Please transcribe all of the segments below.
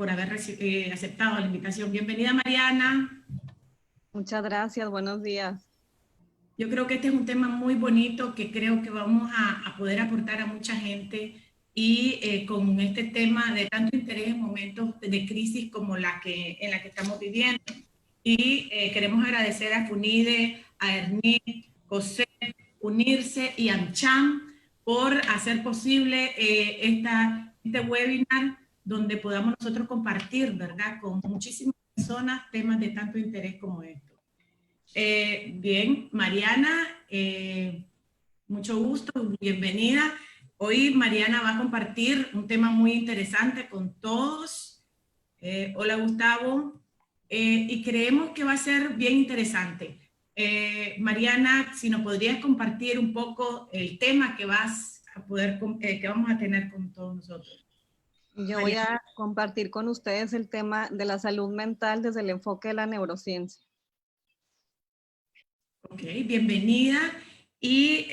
por haber aceptado la invitación. Bienvenida, Mariana. Muchas gracias, buenos días. Yo creo que este es un tema muy bonito que creo que vamos a poder aportar a mucha gente y con este tema de tanto interés en momentos de crisis como en la que estamos viviendo. Y queremos agradecer a FUNIDE, a ERNIC, COSEP, UNIRSE y AmCham por hacer posible este webinar donde podamos nosotros compartir, ¿verdad?, con muchísimas personas temas de tanto interés como esto. Bien, Mariana, mucho gusto, bienvenida. Hoy Mariana va a compartir un tema muy interesante con todos. Hola, Gustavo. Y creemos que va a ser bien interesante. Mariana, si nos podrías compartir un poco el tema que vas a poder, que vamos a tener con todos nosotros. Yo voy a compartir con ustedes el tema de la salud mental desde el enfoque de la neurociencia. Ok, bienvenida. ¿Y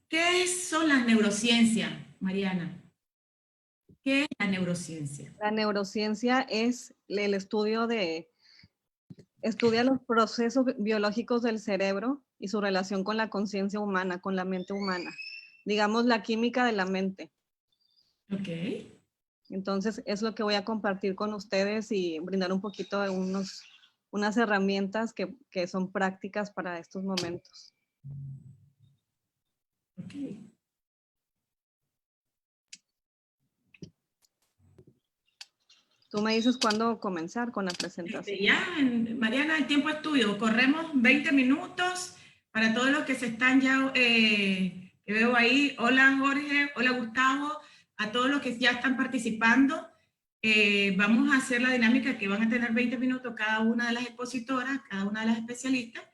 qué son las neurociencias, Mariana? ¿Qué es la neurociencia? La neurociencia es el estudia los procesos biológicos del cerebro y su relación con la conciencia humana, con la mente humana. Digamos, la química de la mente. Ok. Entonces, es lo que voy a compartir con ustedes y brindar un poquito de unas herramientas que son prácticas para estos momentos. Ok. Tú me dices cuándo comenzar con la presentación. Mariana, el tiempo es tuyo. Corremos 20 minutos para todos los que se están ya, que veo ahí. Hola, Jorge. Hola, Gustavo. A todos los que ya están participando. Vamos a hacer la dinámica que van a tener 20 minutos cada una de las expositoras, cada una de las especialistas,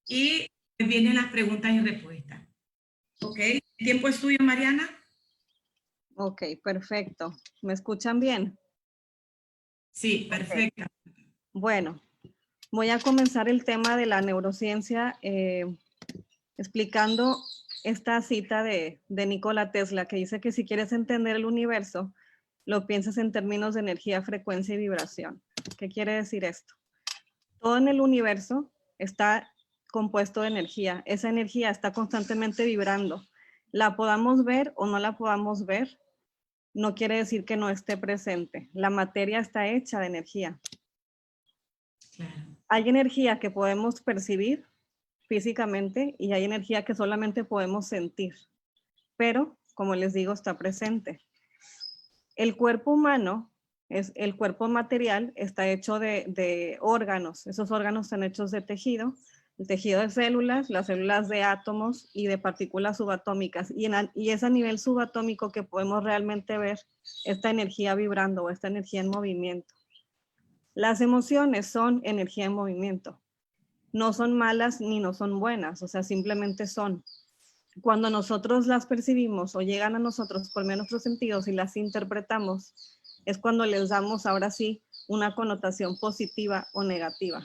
y vienen las preguntas y respuestas. ¿Ok? ¿El tiempo es tuyo, Mariana? Ok, perfecto. ¿Me escuchan bien? Sí, perfecto. Okay. Bueno, voy a comenzar el tema de la neurociencia explicando esta cita de Nikola Tesla, que dice que si quieres entender el universo, lo piensas en términos de energía, frecuencia y vibración. ¿Qué quiere decir esto? Todo en el universo está compuesto de energía. Esa energía está constantemente vibrando. La podamos ver o no la podamos ver, no quiere decir que no esté presente. La materia está hecha de energía. Claro. Hay energía que podemos percibir físicamente y hay energía que solamente podemos sentir, pero como les digo, está presente. El cuerpo humano, el cuerpo material, está hecho de órganos. Esos órganos están hechos de tejido, el tejido de células, las células de átomos y de partículas subatómicas. Y es a nivel subatómico que podemos realmente ver esta energía vibrando o esta energía en movimiento. Las emociones son energía en movimiento. No son malas ni no son buenas, o sea, simplemente son. Cuando nosotros las percibimos o llegan a nosotros por medio de nuestros sentidos y las interpretamos, es cuando les damos ahora sí una connotación positiva o negativa.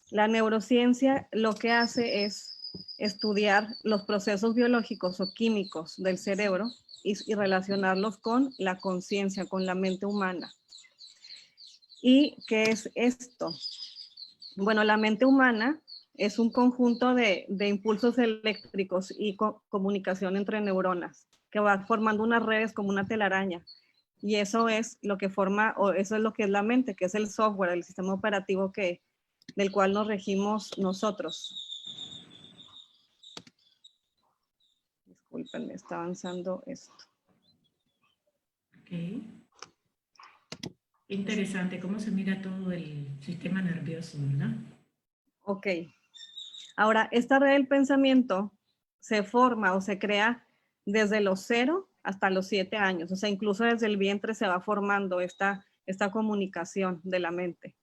La neurociencia lo que hace es estudiar los procesos biológicos o químicos del cerebro y relacionarlos con la conciencia, con la mente humana. ¿Y qué es esto? Bueno, la mente humana es un conjunto de impulsos eléctricos y comunicación entre neuronas que va formando unas redes como una telaraña. Y eso es lo que forma, o eso es lo que es la mente, que es el software, el sistema operativo del cual nos regimos nosotros. Disculpen, me está avanzando esto. Ok. Interesante cómo se mira todo el sistema nervioso, ¿verdad? Ok. Ahora, esta red del pensamiento se forma o se crea desde los 0 hasta los 7 años. O sea, incluso desde el vientre se va formando esta comunicación de la mente.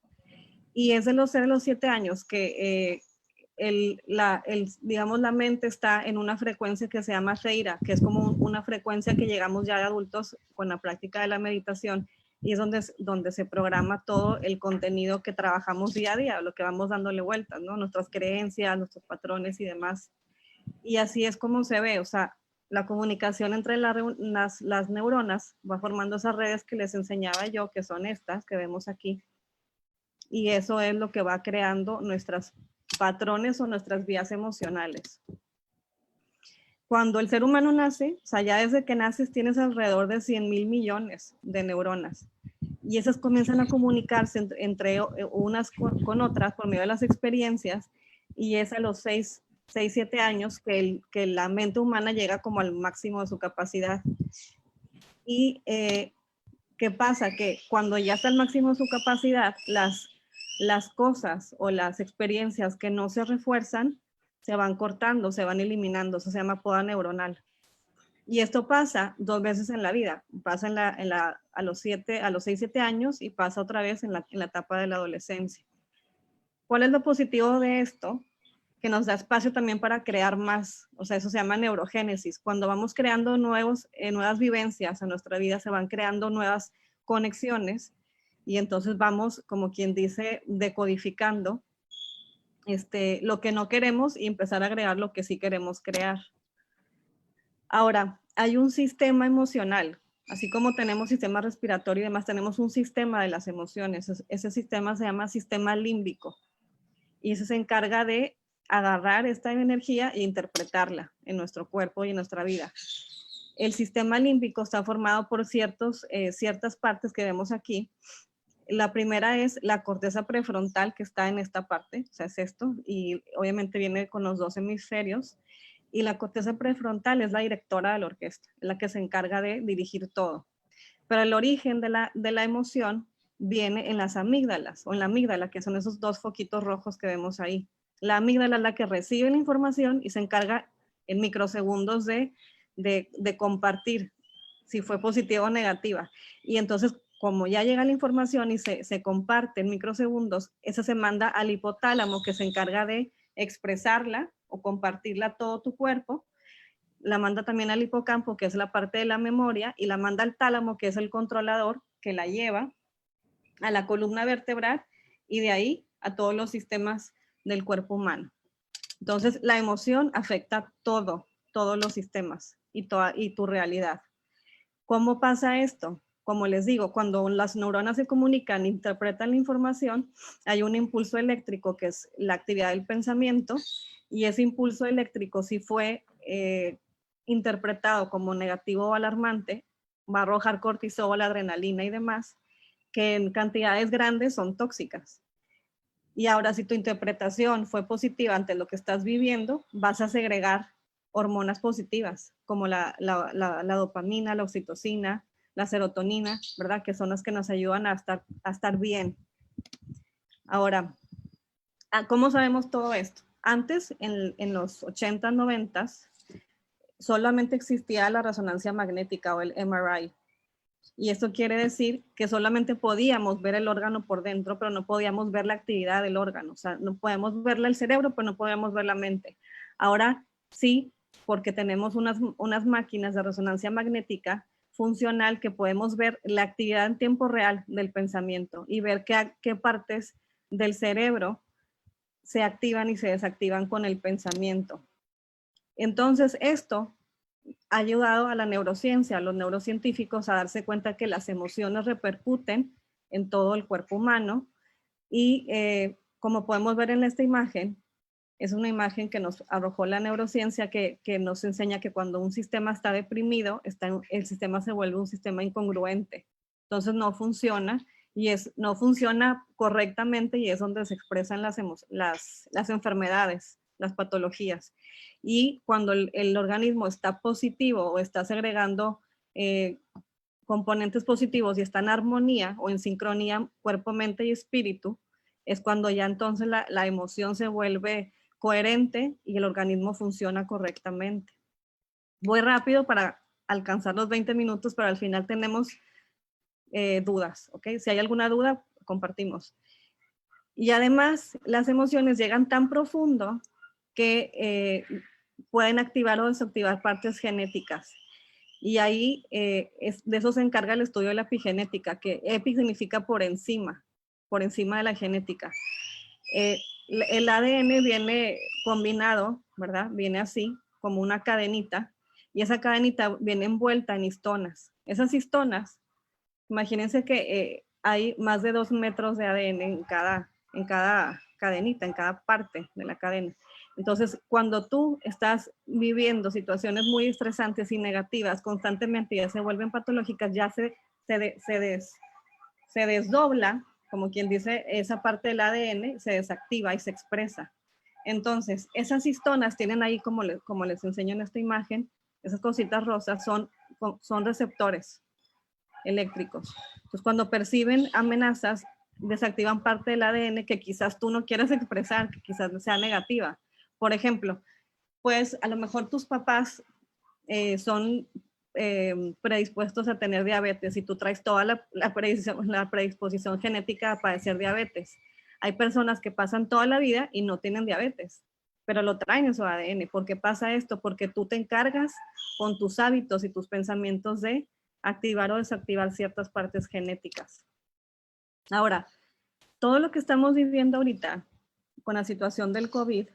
Y es de los 0 a los 7 años que digamos, la mente está en una frecuencia que se llama Reira, que es como una frecuencia que llegamos ya de adultos con la práctica de la meditación, y es donde se programa todo el contenido que trabajamos día a día, lo que vamos dándole vueltas, ¿no? Nuestras creencias, nuestros patrones y demás. Y así es como se ve, o sea, la comunicación entre las neuronas va formando esas redes que les enseñaba yo, que son estas que vemos aquí. Y eso es lo que va creando nuestros patrones o nuestras vías emocionales. Cuando el ser humano nace, o sea, ya desde que naces tienes alrededor de 100,000 millones de neuronas. Y esas comienzan a comunicarse entre unas con otras por medio de las experiencias. Y es a los 6, 7 años que la mente humana llega como al máximo de su capacidad. Y ¿qué pasa? Que cuando ya está al máximo de su capacidad, las cosas o las experiencias que no se refuerzan se van cortando, se van eliminando. Eso se llama poda neuronal. Y esto pasa 2 veces en la vida. Pasa a los 6, 7 años y pasa otra vez en la etapa de la adolescencia. ¿Cuál es lo positivo de esto? Que nos da espacio también para crear más. O sea, eso se llama neurogénesis. Cuando vamos creando nuevas vivencias en nuestra vida, se van creando nuevas conexiones y entonces vamos, como quien dice, decodificando lo que no queremos y empezar a agregar lo que sí queremos crear. Ahora, hay un sistema emocional, así como tenemos sistema respiratorio y demás, tenemos un sistema de las emociones. Ese sistema se llama sistema límbico y ese se encarga de agarrar esta energía e interpretarla en nuestro cuerpo y en nuestra vida. El sistema límbico está formado por ciertas partes que vemos aquí. La primera es la corteza prefrontal, que está en esta parte, o sea, es esto, y obviamente viene con los 2 hemisferios. Y la corteza prefrontal es la directora de la orquesta, es la que se encarga de dirigir todo. Pero el origen de la emoción viene en las amígdalas, o en la amígdala, que son esos 2 foquitos rojos que vemos ahí. La amígdala es la que recibe la información y se encarga en microsegundos de compartir si fue positiva o negativa. Y entonces, como ya llega la información y se comparte en microsegundos, esa se manda al hipotálamo, que se encarga de expresarla o compartirla a todo tu cuerpo. La manda también al hipocampo, que es la parte de la memoria, y la manda al tálamo, que es el controlador, que la lleva a la columna vertebral y de ahí a todos los sistemas del cuerpo humano. Entonces, la emoción afecta todos los sistemas y tu realidad. ¿Cómo pasa esto? Como les digo, cuando las neuronas se comunican, interpretan la información, hay un impulso eléctrico que es la actividad del pensamiento, y ese impulso eléctrico, si fue interpretado como negativo o alarmante, va a arrojar cortisol, adrenalina y demás, que en cantidades grandes son tóxicas. Y ahora, si tu interpretación fue positiva ante lo que estás viviendo, vas a segregar hormonas positivas, como la dopamina, la oxitocina, la serotonina, ¿verdad? Que son las que nos ayudan a estar bien. Ahora, ¿cómo sabemos todo esto? Antes, en los 80, 90, solamente existía la resonancia magnética o el MRI. Y esto quiere decir que solamente podíamos ver el órgano por dentro, pero no podíamos ver la actividad del órgano. O sea, no podemos verle el cerebro, pero no podíamos ver la mente. Ahora sí, porque tenemos unas máquinas de resonancia magnética funcional que podemos ver la actividad en tiempo real del pensamiento y ver qué partes del cerebro se activan y se desactivan con el pensamiento. Entonces, esto ha ayudado a la neurociencia, a los neurocientíficos, a darse cuenta que las emociones repercuten en todo el cuerpo humano y como podemos ver en esta imagen, es una imagen que nos arrojó la neurociencia que nos enseña que cuando un sistema está deprimido, el sistema se vuelve un sistema incongruente. Entonces no funciona y no funciona correctamente y es donde se expresan las enfermedades, las patologías. Y cuando el organismo está positivo o está segregando componentes positivos y está en armonía o en sincronía cuerpo, mente y espíritu, es cuando ya entonces la emoción se vuelve coherente y el organismo funciona correctamente. Voy rápido para alcanzar los 20 minutos, pero al final tenemos dudas, ¿ok? Si hay alguna duda, compartimos. Y además, las emociones llegan tan profundo que pueden activar o desactivar partes genéticas. Y ahí de eso se encarga el estudio de la epigenética, que epi significa por encima de la genética. El ADN viene combinado, ¿verdad? Viene así, como una cadenita, y esa cadenita viene envuelta en histonas. Esas histonas, imagínense que hay más de 2 metros de ADN en cada cadenita, en cada parte de la cadena. Entonces, cuando tú estás viviendo situaciones muy estresantes y negativas constantemente, ya se vuelven patológicas, ya se desdobla, como quien dice, esa parte del ADN se desactiva y se expresa. Entonces, esas histonas tienen ahí, como les enseño en esta imagen, esas cositas rosas son receptores eléctricos. Entonces, cuando perciben amenazas, desactivan parte del ADN que quizás tú no quieras expresar, que quizás sea negativa. Por ejemplo, pues a lo mejor tus papás son predispuestos a tener diabetes y tú traes toda la predisposición genética a padecer diabetes. Hay personas que pasan toda la vida y no tienen diabetes, pero lo traen en su ADN. ¿Por qué pasa esto? Porque tú te encargas con tus hábitos y tus pensamientos de activar o desactivar ciertas partes genéticas. Ahora, todo lo que estamos viviendo ahorita con la situación del COVID,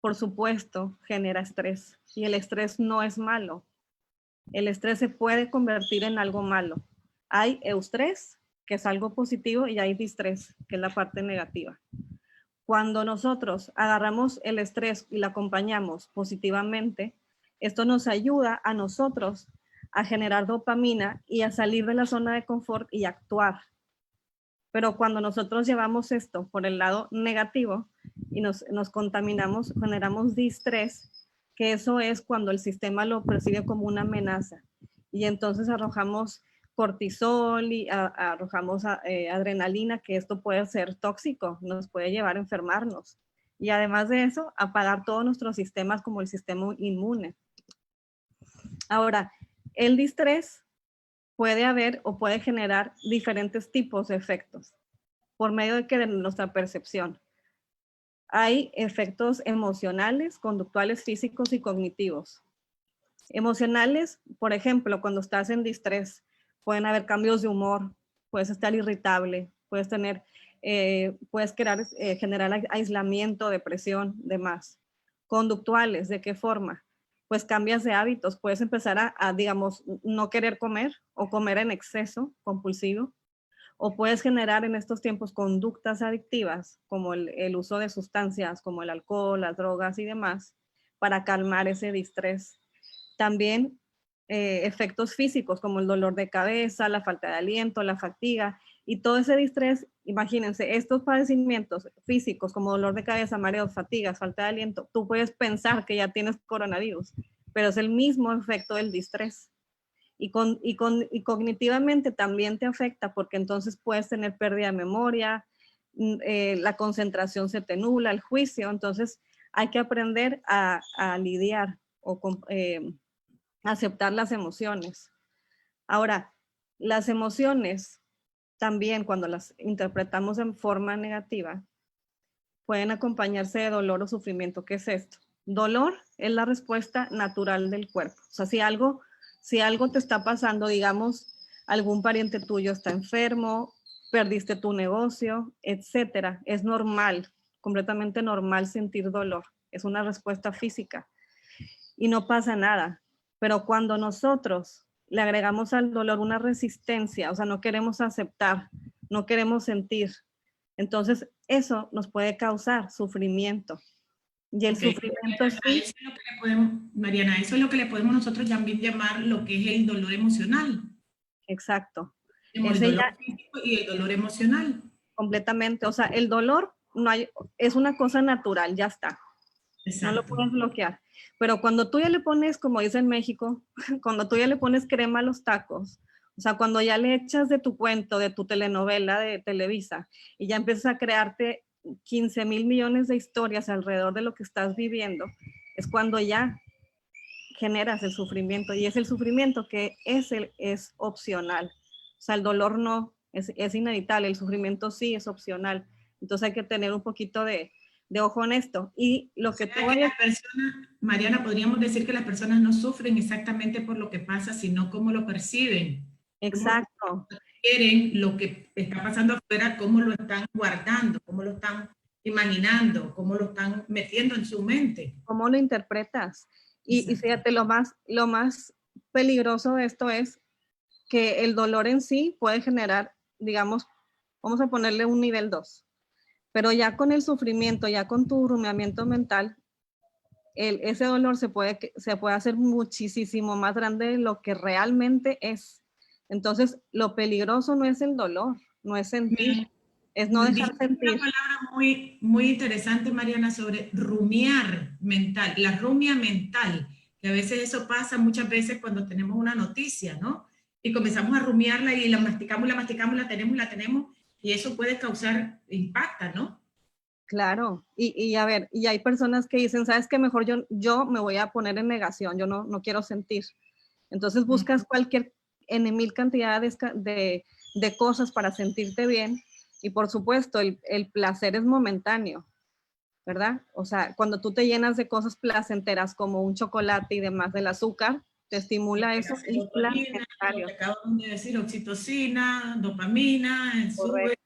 por supuesto, genera estrés y el estrés no es malo. El estrés se puede convertir en algo malo. Hay eustrés, que es algo positivo, y hay distrés, que es la parte negativa. Cuando nosotros agarramos el estrés y lo acompañamos positivamente, esto nos ayuda a nosotros a generar dopamina y a salir de la zona de confort y actuar. Pero cuando nosotros llevamos esto por el lado negativo y nos contaminamos, generamos distrés, que eso es cuando el sistema lo percibe como una amenaza. Y entonces arrojamos cortisol y arrojamos adrenalina, que esto puede ser tóxico, nos puede llevar a enfermarnos. Y además de eso, apagar todos nuestros sistemas como el sistema inmune. Ahora, el distrés puede haber o puede generar diferentes tipos de efectos por medio de nuestra percepción. Hay efectos emocionales, conductuales, físicos y cognitivos. Emocionales, por ejemplo, cuando estás en distrés, pueden haber cambios de humor, puedes estar irritable, puedes generar aislamiento, depresión, demás. Conductuales, ¿de qué forma? Pues cambias de hábitos, puedes empezar digamos, no querer comer o comer en exceso, compulsivo, o puedes generar en estos tiempos conductas adictivas, como el uso de sustancias como el alcohol, las drogas y demás, para calmar ese distrés. También efectos físicos como el dolor de cabeza, la falta de aliento, la fatiga y todo ese distrés. Imagínense, estos padecimientos físicos como dolor de cabeza, mareos, fatigas, falta de aliento, tú puedes pensar que ya tienes coronavirus, pero es el mismo efecto del distrés. Y cognitivamente también te afecta porque entonces puedes tener pérdida de memoria, la concentración se te nubla, el juicio. Entonces hay que aprender a lidiar o aceptar las emociones. Ahora, las emociones también cuando las interpretamos en forma negativa pueden acompañarse de dolor o sufrimiento. ¿Qué es esto? Dolor es la respuesta natural del cuerpo. O sea, si algo te está pasando, digamos, algún pariente tuyo está enfermo, perdiste tu negocio, etcétera, es normal, completamente normal sentir dolor. Es una respuesta física y no pasa nada. Pero cuando nosotros le agregamos al dolor una resistencia, o sea, no queremos aceptar, no queremos sentir, entonces eso nos puede causar sufrimiento. Y el sufrimiento sí. Mariana, eso es lo que le podemos nosotros también llamar lo que es el dolor emocional. Exacto. El dolor físico y el dolor emocional. Completamente. O sea, el dolor es una cosa natural, ya está. Exacto. No lo puedes bloquear. Pero cuando tú ya le pones, como dice en México, cuando tú ya le pones crema a los tacos, o sea, cuando ya le echas de tu cuento, de tu telenovela de Televisa, y ya empiezas a crearte 15,000 millones de historias alrededor de lo que estás viviendo, es cuando ya generas el sufrimiento, y es el sufrimiento que es opcional. O sea, el dolor no, es inevitable, el sufrimiento sí es opcional. Entonces hay que tener un poquito de ojo en esto. Y lo que tú las personas, Mariana, podríamos decir que las personas no sufren exactamente por lo que pasa, sino cómo lo perciben. Exacto. Cómo quieren lo que está pasando afuera, cómo lo están guardando, cómo lo están imaginando, cómo lo están metiendo en su mente. ¿Cómo lo interpretas? Y fíjate, lo más peligroso de esto es que el dolor en sí puede generar, digamos, vamos a ponerle un nivel 2, pero ya con el sufrimiento, ya con tu rumiamiento mental, ese dolor se puede hacer muchísimo más grande de lo que realmente es. Entonces, lo peligroso no es el dolor, no es sentir, es no dejar Dijiste sentir. una palabra muy, muy interesante, Mariana, sobre rumiar mental, la rumia mental, que a veces eso pasa muchas veces cuando tenemos una noticia, ¿no? Y comenzamos a rumiarla y la masticamos, la tenemos, y eso puede causar impacto, ¿no? Claro, y a ver, y hay personas que dicen, ¿sabes qué? Mejor yo me voy a poner en negación, yo no quiero sentir. Entonces buscas cualquier, en mil cantidad de cosas para sentirte bien, y por supuesto el placer es momentáneo, ¿verdad? O sea, cuando tú te llenas de cosas placenteras como un chocolate y demás del azúcar, te estimula eso y Serotonina, lo placentario. que acabamos de decir, oxitocina, dopamina, sube. Correcto.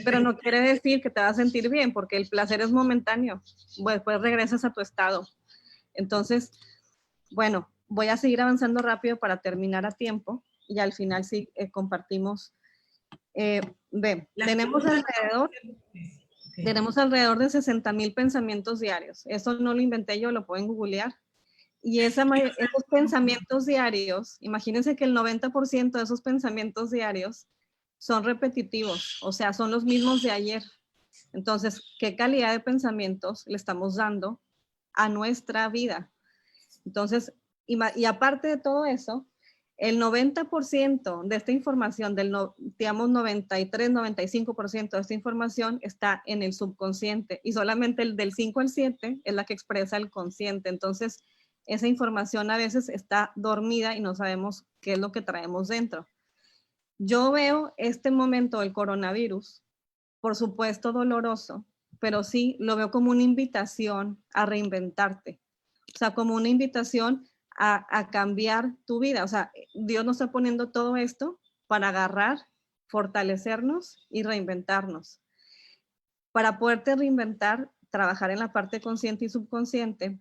Pero no quiere decir que te vas a sentir bien, porque el placer es momentáneo. Después regresas a tu estado. Entonces, bueno, voy a seguir avanzando rápido para terminar a tiempo y al final sí compartimos. Ve, Las tenemos alrededor de 60,000 pensamientos diarios. Eso no lo inventé yo, lo pueden googlear. Y esos pensamientos diarios, imagínense que el 90% de esos pensamientos diarios son repetitivos, o sea, son los mismos de ayer. Entonces, ¿qué calidad de pensamientos le estamos dando a nuestra vida? Entonces, y aparte de todo eso, el 90% de esta información, digamos 93, 95% de esta información está en el subconsciente y solamente el del 5 al 7 es la que expresa el consciente. Entonces, esa información a veces está dormida y no sabemos qué es lo que traemos dentro. Yo veo este momento del coronavirus, por supuesto doloroso, pero sí lo veo como una invitación a reinventarte, o sea, como una invitación a cambiar tu vida. O sea, Dios nos está poniendo todo esto para agarrar, fortalecernos y reinventarnos. Para poderte reinventar, trabajar en la parte consciente y subconsciente,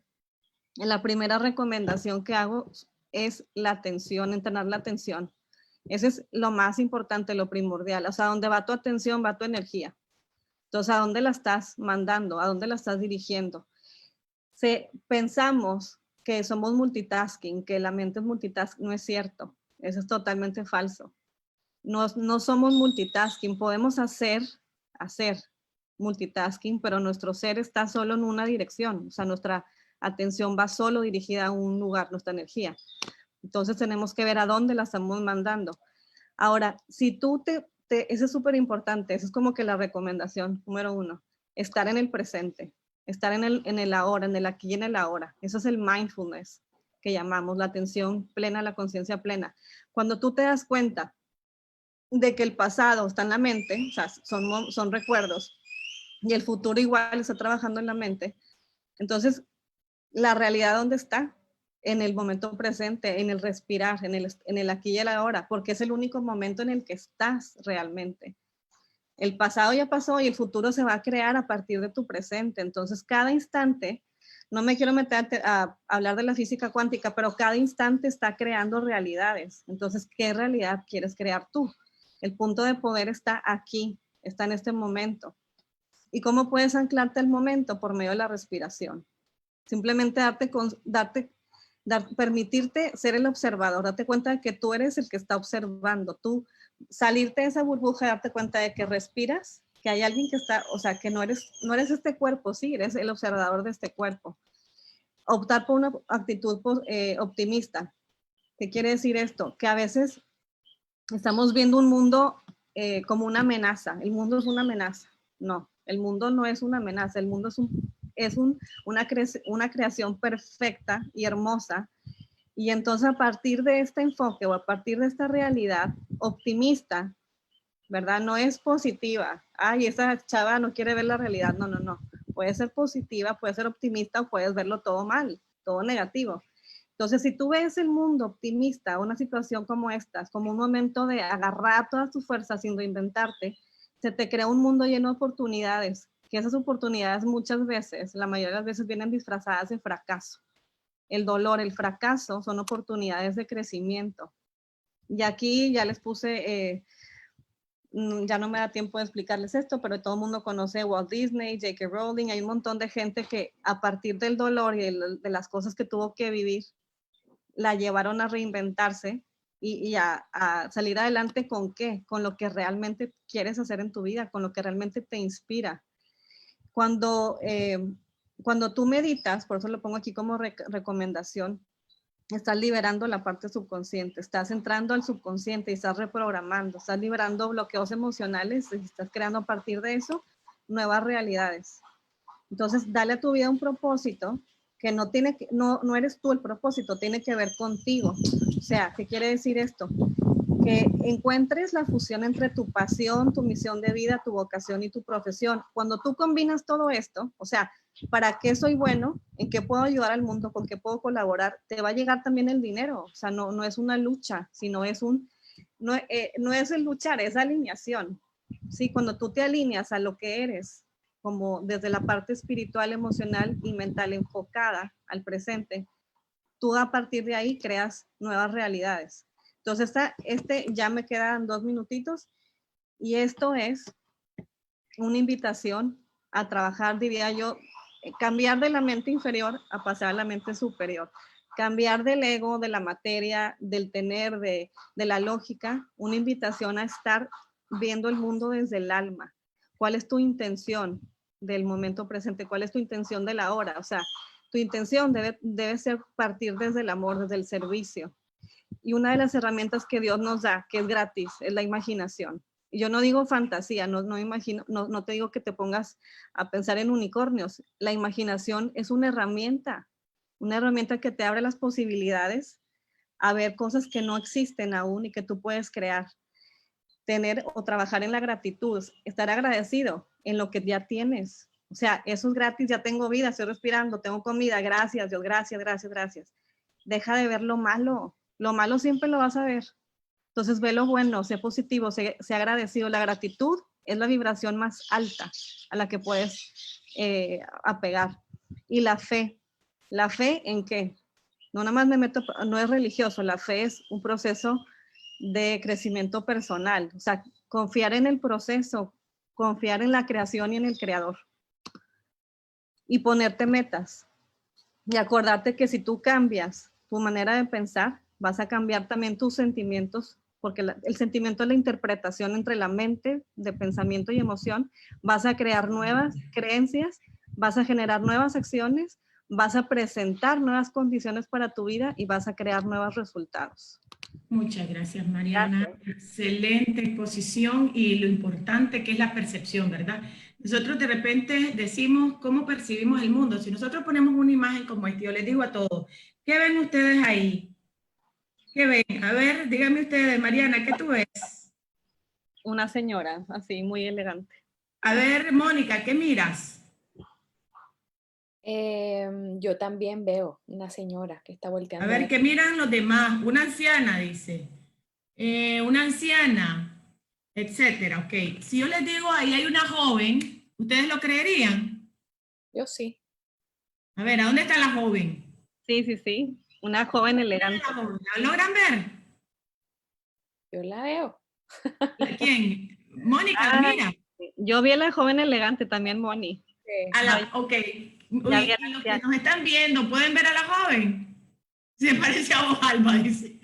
en la primera recomendación que hago es la atención, entrenar la atención. Eso es lo más importante, lo primordial. O sea, donde va tu atención, va tu energía. Entonces, ¿a dónde la estás mandando? ¿A dónde la estás dirigiendo? Pensamos que somos multitasking, que la mente es multitasking. No es cierto. Eso es totalmente falso. No somos multitasking. Podemos hacer multitasking, pero nuestro ser está solo en una dirección. O sea, nuestra atención va solo dirigida a un lugar, nuestra energía. Entonces tenemos que ver a dónde la estamos mandando. Ahora, si tú eso es súper importante, eso es como que la recomendación número 1, estar en el presente, estar en el ahora, en el aquí y en el ahora. Eso es el mindfulness que llamamos la atención plena, la conciencia plena. Cuando tú te das cuenta de que el pasado está en la mente, o sea, son recuerdos, y el futuro igual está trabajando en la mente, entonces, ¿la realidad dónde está? En el momento presente, en el respirar, en el aquí y el ahora, porque es el único momento en el que estás realmente. El pasado ya pasó y el futuro se va a crear a partir de tu presente. Entonces, cada instante, no me quiero meter a hablar de la física cuántica, pero cada instante está creando realidades. Entonces, ¿qué realidad quieres crear tú? El punto de poder está aquí, está en este momento. ¿Y cómo puedes anclarte al momento? Por medio de la respiración. Simplemente permitirte ser el observador, darte cuenta de que tú eres el que está observando, tú salirte de esa burbuja, darte cuenta de que respiras, que hay alguien que está, o sea, que no eres este cuerpo, sí, eres el observador de este cuerpo. Optar por una actitud optimista. ¿Qué quiere decir esto? Que a veces estamos viendo un mundo como una amenaza. El mundo es una amenaza. No, el mundo no es una amenaza. El mundo es una creación perfecta y hermosa. Y entonces a partir de este enfoque o a partir de esta realidad optimista, ¿verdad? No es positiva. Ay, esa chava no quiere ver la realidad. No, no, no. Puede ser positiva, puede ser optimista o puedes verlo todo mal, todo negativo. Entonces, si tú ves el mundo optimista, una situación como esta, como un momento de agarrar todas tus fuerzas sin reinventarte, se te crea un mundo lleno de oportunidades, que esas oportunidades muchas veces, la mayoría de las veces vienen disfrazadas de fracaso. el dolor, el fracaso son oportunidades de crecimiento. Y aquí ya les puse, ya no me da tiempo de explicarles esto, pero todo el mundo conoce Walt Disney, J.K. Rowling, hay un montón de gente que a partir del dolor y de las cosas que tuvo que vivir, la llevaron a reinventarse y a salir adelante. ¿Con qué? Con lo que realmente quieres hacer en tu vida, con lo que realmente te inspira. Cuando tú meditas, por eso lo pongo aquí como recomendación, estás liberando la parte subconsciente, estás entrando al subconsciente y estás reprogramando, estás liberando bloqueos emocionales y estás creando a partir de eso nuevas realidades. Entonces, dale a tu vida un propósito que no eres tú el propósito, tiene que ver contigo. O sea, ¿qué quiere decir esto? Que encuentres la fusión entre tu pasión, tu misión de vida, tu vocación y tu profesión. Cuando tú combinas todo esto, o sea, ¿para qué soy bueno? ¿En qué puedo ayudar al mundo? ¿Con qué puedo colaborar? Te va a llegar también el dinero. O sea, no es una lucha, sino no es el luchar, es alineación. Sí, cuando tú te alineas a lo que eres, como desde la parte espiritual, emocional y mental enfocada al presente, tú a partir de ahí creas nuevas realidades. Entonces, ya me quedan 2 minutitos y esto es una invitación a trabajar, diría yo, cambiar de la mente inferior a pasar a la mente superior. Cambiar del ego, de la materia, del tener, de la lógica, una invitación a estar viendo el mundo desde el alma. ¿Cuál es tu intención del momento presente? ¿Cuál es tu intención de la hora? O sea, tu intención debe ser partir desde el amor, desde el servicio. Y una de las herramientas que Dios nos da, que es gratis, es la imaginación. Yo no digo fantasía, no te digo que te pongas a pensar en unicornios. La imaginación es una herramienta que te abre las posibilidades a ver cosas que no existen aún y que tú puedes crear. Tener o trabajar en la gratitud, estar agradecido en lo que ya tienes. O sea, eso es gratis, ya tengo vida, estoy respirando, tengo comida, gracias Dios, gracias, gracias, gracias. Deja de ver lo malo siempre lo vas a ver. Entonces ve lo bueno, sé positivo, sé agradecido. La gratitud es la vibración más alta a la que puedes apegar. Y la fe ¿en qué? No nada más no es religioso, la fe es un proceso de crecimiento personal, o sea, confiar en el proceso, confiar en la creación y en el creador. Y ponerte metas. Y acordarte que si tú cambias tu manera de pensar, vas a cambiar también tus sentimientos, porque el sentimiento es la interpretación entre la mente de pensamiento y emoción. Vas a crear nuevas creencias, vas a generar nuevas acciones, vas a presentar nuevas condiciones para tu vida y vas a crear nuevos resultados. Muchas gracias, Mariana. Gracias. Excelente exposición y lo importante que es la percepción, ¿verdad? Nosotros de repente decimos cómo percibimos el mundo. Si nosotros ponemos una imagen como esta, yo les digo a todos, ¿qué ven ustedes ahí? ¿Qué ven? A ver, díganme ustedes, Mariana, ¿qué tú ves? Una señora, así, muy elegante. A ver, Mónica, ¿qué miras? Yo también veo una señora que está volteando. A ver, ¿qué miran los demás? Una anciana, dice. Una anciana, etcétera. Ok. Si yo les digo, ahí hay una joven, ¿ustedes lo creerían? Yo sí. A ver, ¿a dónde está la joven? Sí. Una joven elegante. ¿La logran ver? Yo la veo. ¿Quién? Mónica, ¿la mira? Yo vi a la joven elegante también, Moni. Ok. Uy, y los que nos están viendo, ¿pueden ver a la joven? Se parece a vos, Alba, dice.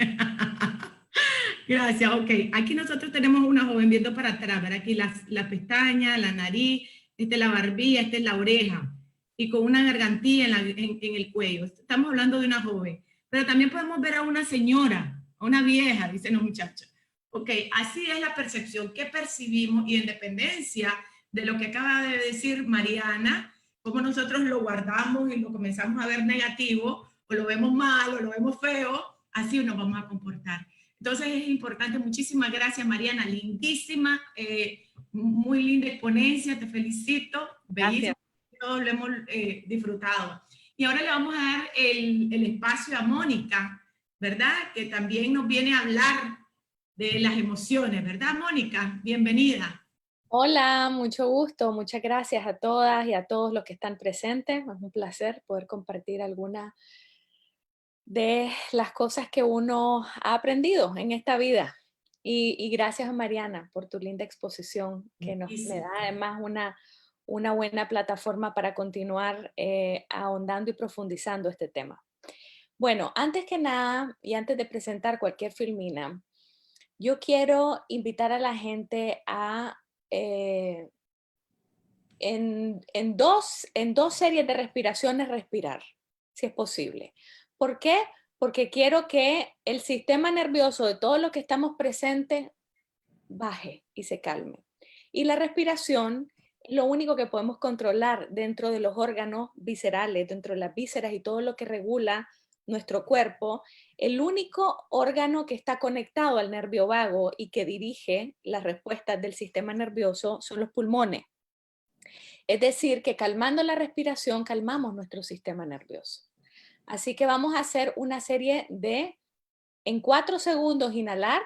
Gracias, ok. Aquí nosotros tenemos una joven viendo para atrás, ver aquí la pestaña, la nariz, la barbilla, es la oreja, y con una gargantilla en el cuello. Estamos hablando de una joven. Pero también podemos ver a una señora, a una vieja, dicen los muchachos. Ok, así es la percepción que percibimos y en dependencia de lo que acaba de decir Mariana, cómo nosotros lo guardamos y lo comenzamos a ver negativo, o lo vemos mal, o lo vemos feo, así nos vamos a comportar. Entonces es importante, muchísimas gracias Mariana, lindísima, muy linda exponencia, te felicito, bellísimo, todos lo hemos disfrutado. Y ahora le vamos a dar el espacio a Mónica, ¿verdad? Que también nos viene a hablar de las emociones, ¿verdad Mónica? Bienvenida. Hola, mucho gusto, muchas gracias a todas y a todos los que están presentes, es un placer poder compartir alguna de las cosas que uno ha aprendido en esta vida. Y gracias a Mariana por tu linda exposición, que me da además una buena plataforma para continuar ahondando y profundizando este tema. Bueno, antes que nada, y antes de presentar cualquier filmina, yo quiero invitar a la gente a, en dos series de respiraciones, respirar, si es posible. ¿Por qué? Porque quiero que el sistema nervioso de todos los que estamos presentes baje y se calme. Y la respiración es lo único que podemos controlar dentro de los órganos viscerales, dentro de las vísceras y todo lo que regula nuestro cuerpo. El único órgano que está conectado al nervio vago y que dirige las respuestas del sistema nervioso son los pulmones. Es decir, que calmando la respiración calmamos nuestro sistema nervioso. Así que vamos a hacer una serie de, en 4 segundos, inhalar,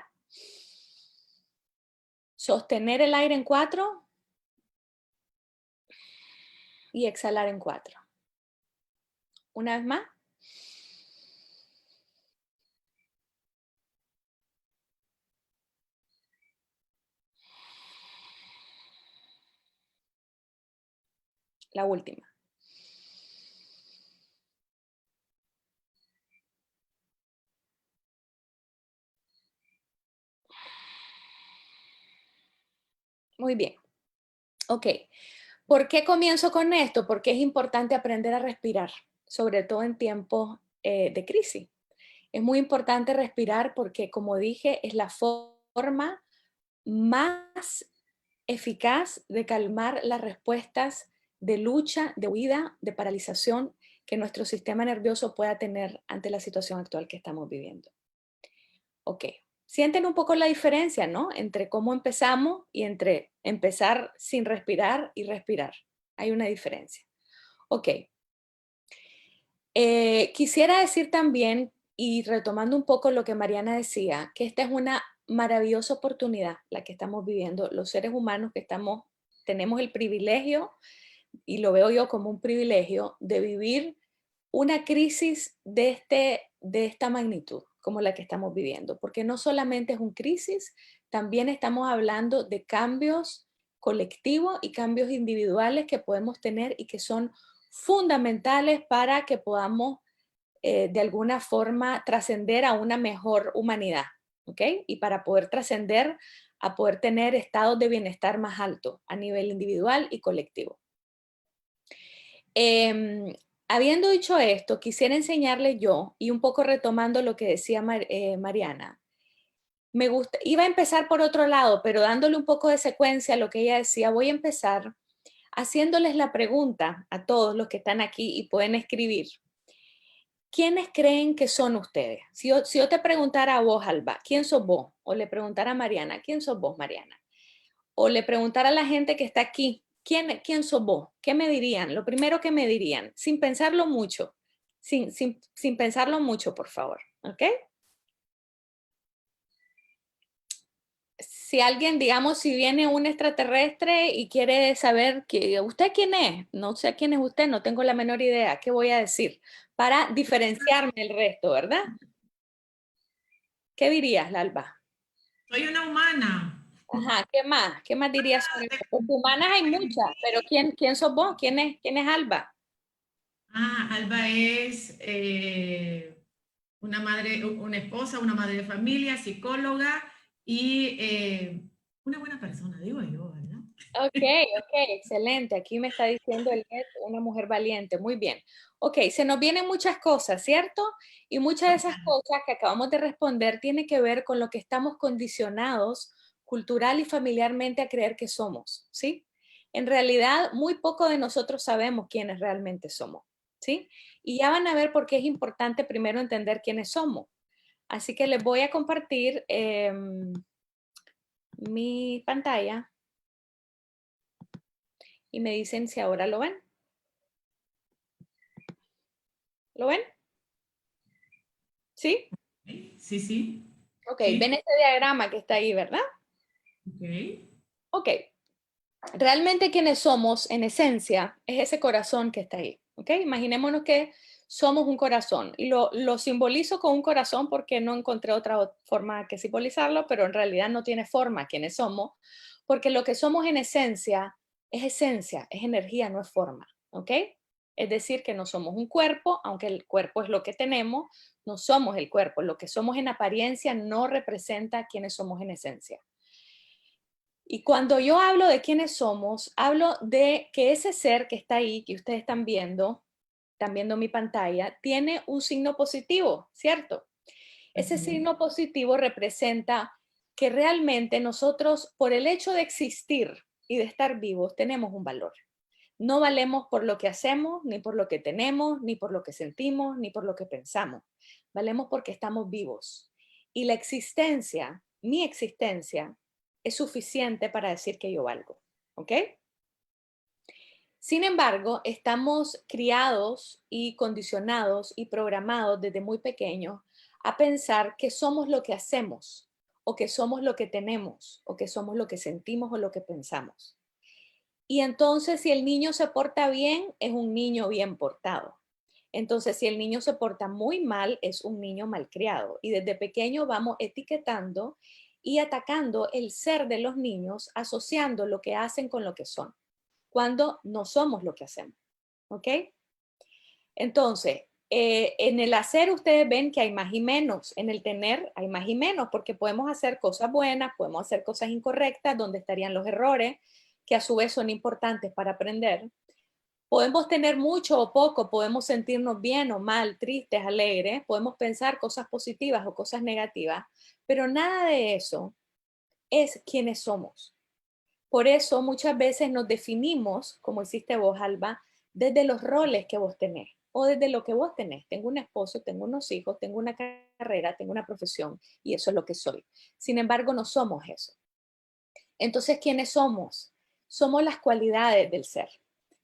sostener el aire en 4 y exhalar en 4. Una vez más. La última. Muy bien. Ok. ¿Por qué comienzo con esto? Porque es importante aprender a respirar, sobre todo en tiempos de crisis. Es muy importante respirar porque, como dije, es la forma más eficaz de calmar las respuestas de lucha, de huida, de paralización que nuestro sistema nervioso pueda tener ante la situación actual que estamos viviendo. Ok, sienten un poco la diferencia, ¿no? Entre cómo empezamos y entre empezar sin respirar y respirar. Hay una diferencia. Ok. Quisiera decir también, y retomando un poco lo que Mariana decía, que esta es una maravillosa oportunidad la que estamos viviendo los seres humanos que tenemos el privilegio, y lo veo yo como un privilegio, de vivir una crisis de esta magnitud como la que estamos viviendo, porque no solamente es una crisis, también estamos hablando de cambios colectivos y cambios individuales que podemos tener y que son fundamentales para que podamos de alguna forma trascender a una mejor humanidad, ¿ok? Y para poder trascender a poder tener estados de bienestar más altos a nivel individual y colectivo. Habiendo dicho esto, quisiera enseñarle yo, y un poco retomando lo que decía Mariana, iba a empezar por otro lado, pero dándole un poco de secuencia a lo que ella decía, voy a empezar haciéndoles la pregunta a todos los que están aquí y pueden escribir. ¿Quiénes creen que son ustedes? Si yo te preguntara a vos, Alba, ¿quién sos vos? O le preguntara a Mariana, ¿quién sos vos, Mariana? O le preguntara a la gente que está aquí, ¿quién sos vos? ¿Qué me dirían? Lo primero que me dirían, sin pensarlo mucho, sin pensarlo mucho, por favor, ¿ok? Si alguien, digamos, si viene un extraterrestre y quiere saber que usted quién es, no sé quién es usted, no tengo la menor idea, ¿qué voy a decir? Para diferenciarme del resto, ¿verdad? ¿Qué dirías, Lalba? Soy una humana. Ajá, ¿qué más? ¿Qué más dirías sobre eso? Porque humanas hay muchas, pero ¿quién sos vos? ¿Quién es Alba? Alba es una madre, una esposa, una madre de familia, psicóloga y una buena persona, digo yo, ¿verdad? Ok, excelente. Aquí me está diciendo el una mujer valiente. Muy bien. Ok, se nos vienen muchas cosas, ¿cierto? Y muchas de esas cosas que acabamos de responder tienen que ver con lo que estamos condicionados cultural y familiarmente a creer que somos, ¿sí? En realidad, muy poco de nosotros sabemos quiénes realmente somos, ¿sí? Y ya van a ver por qué es importante primero entender quiénes somos. Así que les voy a compartir mi pantalla. Y me dicen si ahora lo ven. ¿Lo ven? ¿Sí? Sí, sí. Ok, Sí. ven este diagrama que está ahí, ¿verdad? Ok. Ok, realmente quienes somos en esencia es ese corazón que está ahí. Ok, imaginémonos que somos un corazón. Y lo simbolizo con un corazón porque no encontré otra forma que simbolizarlo, pero en realidad no tiene forma quiénes somos, porque lo que somos en esencia, es energía, no es forma, ¿ok? Es decir, que no somos un cuerpo, aunque el cuerpo es lo que tenemos, no somos el cuerpo. Lo que somos en apariencia no representa quiénes somos en esencia. Y cuando yo hablo de quiénes somos, hablo de que ese ser que está ahí, que ustedes están viendo mi pantalla, tiene un signo positivo, ¿cierto? Ese signo positivo representa que realmente nosotros, por el hecho de existir y de estar vivos, tenemos un valor. No valemos por lo que hacemos, ni por lo que tenemos, ni por lo que sentimos, ni por lo que pensamos. Valemos porque estamos vivos. Y la existencia, mi existencia, es suficiente para decir que yo valgo. ¿Ok? Sin embargo, estamos criados y condicionados y programados desde muy pequeños a pensar que somos lo que hacemos, o que somos lo que tenemos, o que somos lo que sentimos o lo que pensamos. Y entonces, si el niño se porta bien, es un niño bien portado. Entonces, si el niño se porta muy mal, es un niño malcriado. Y desde pequeño vamos etiquetando y atacando el ser de los niños, asociando lo que hacen con lo que son, cuando no somos lo que hacemos. ¿Ok? Entonces, en el hacer ustedes ven que hay más y menos, en el tener hay más y menos, porque podemos hacer cosas buenas, podemos hacer cosas incorrectas, donde estarían los errores, que a su vez son importantes para aprender. Podemos tener mucho o poco, podemos sentirnos bien o mal, tristes, alegres, podemos pensar cosas positivas o cosas negativas, pero nada de eso es quienes somos. Por eso muchas veces nos definimos, como hiciste vos, Alba, desde los roles que vos tenés o desde lo que vos tenés. Tengo un esposo, tengo unos hijos, tengo una carrera, tengo una profesión y eso es lo que soy. Sin embargo, no somos eso. Entonces, ¿quiénes somos? Somos las cualidades del ser.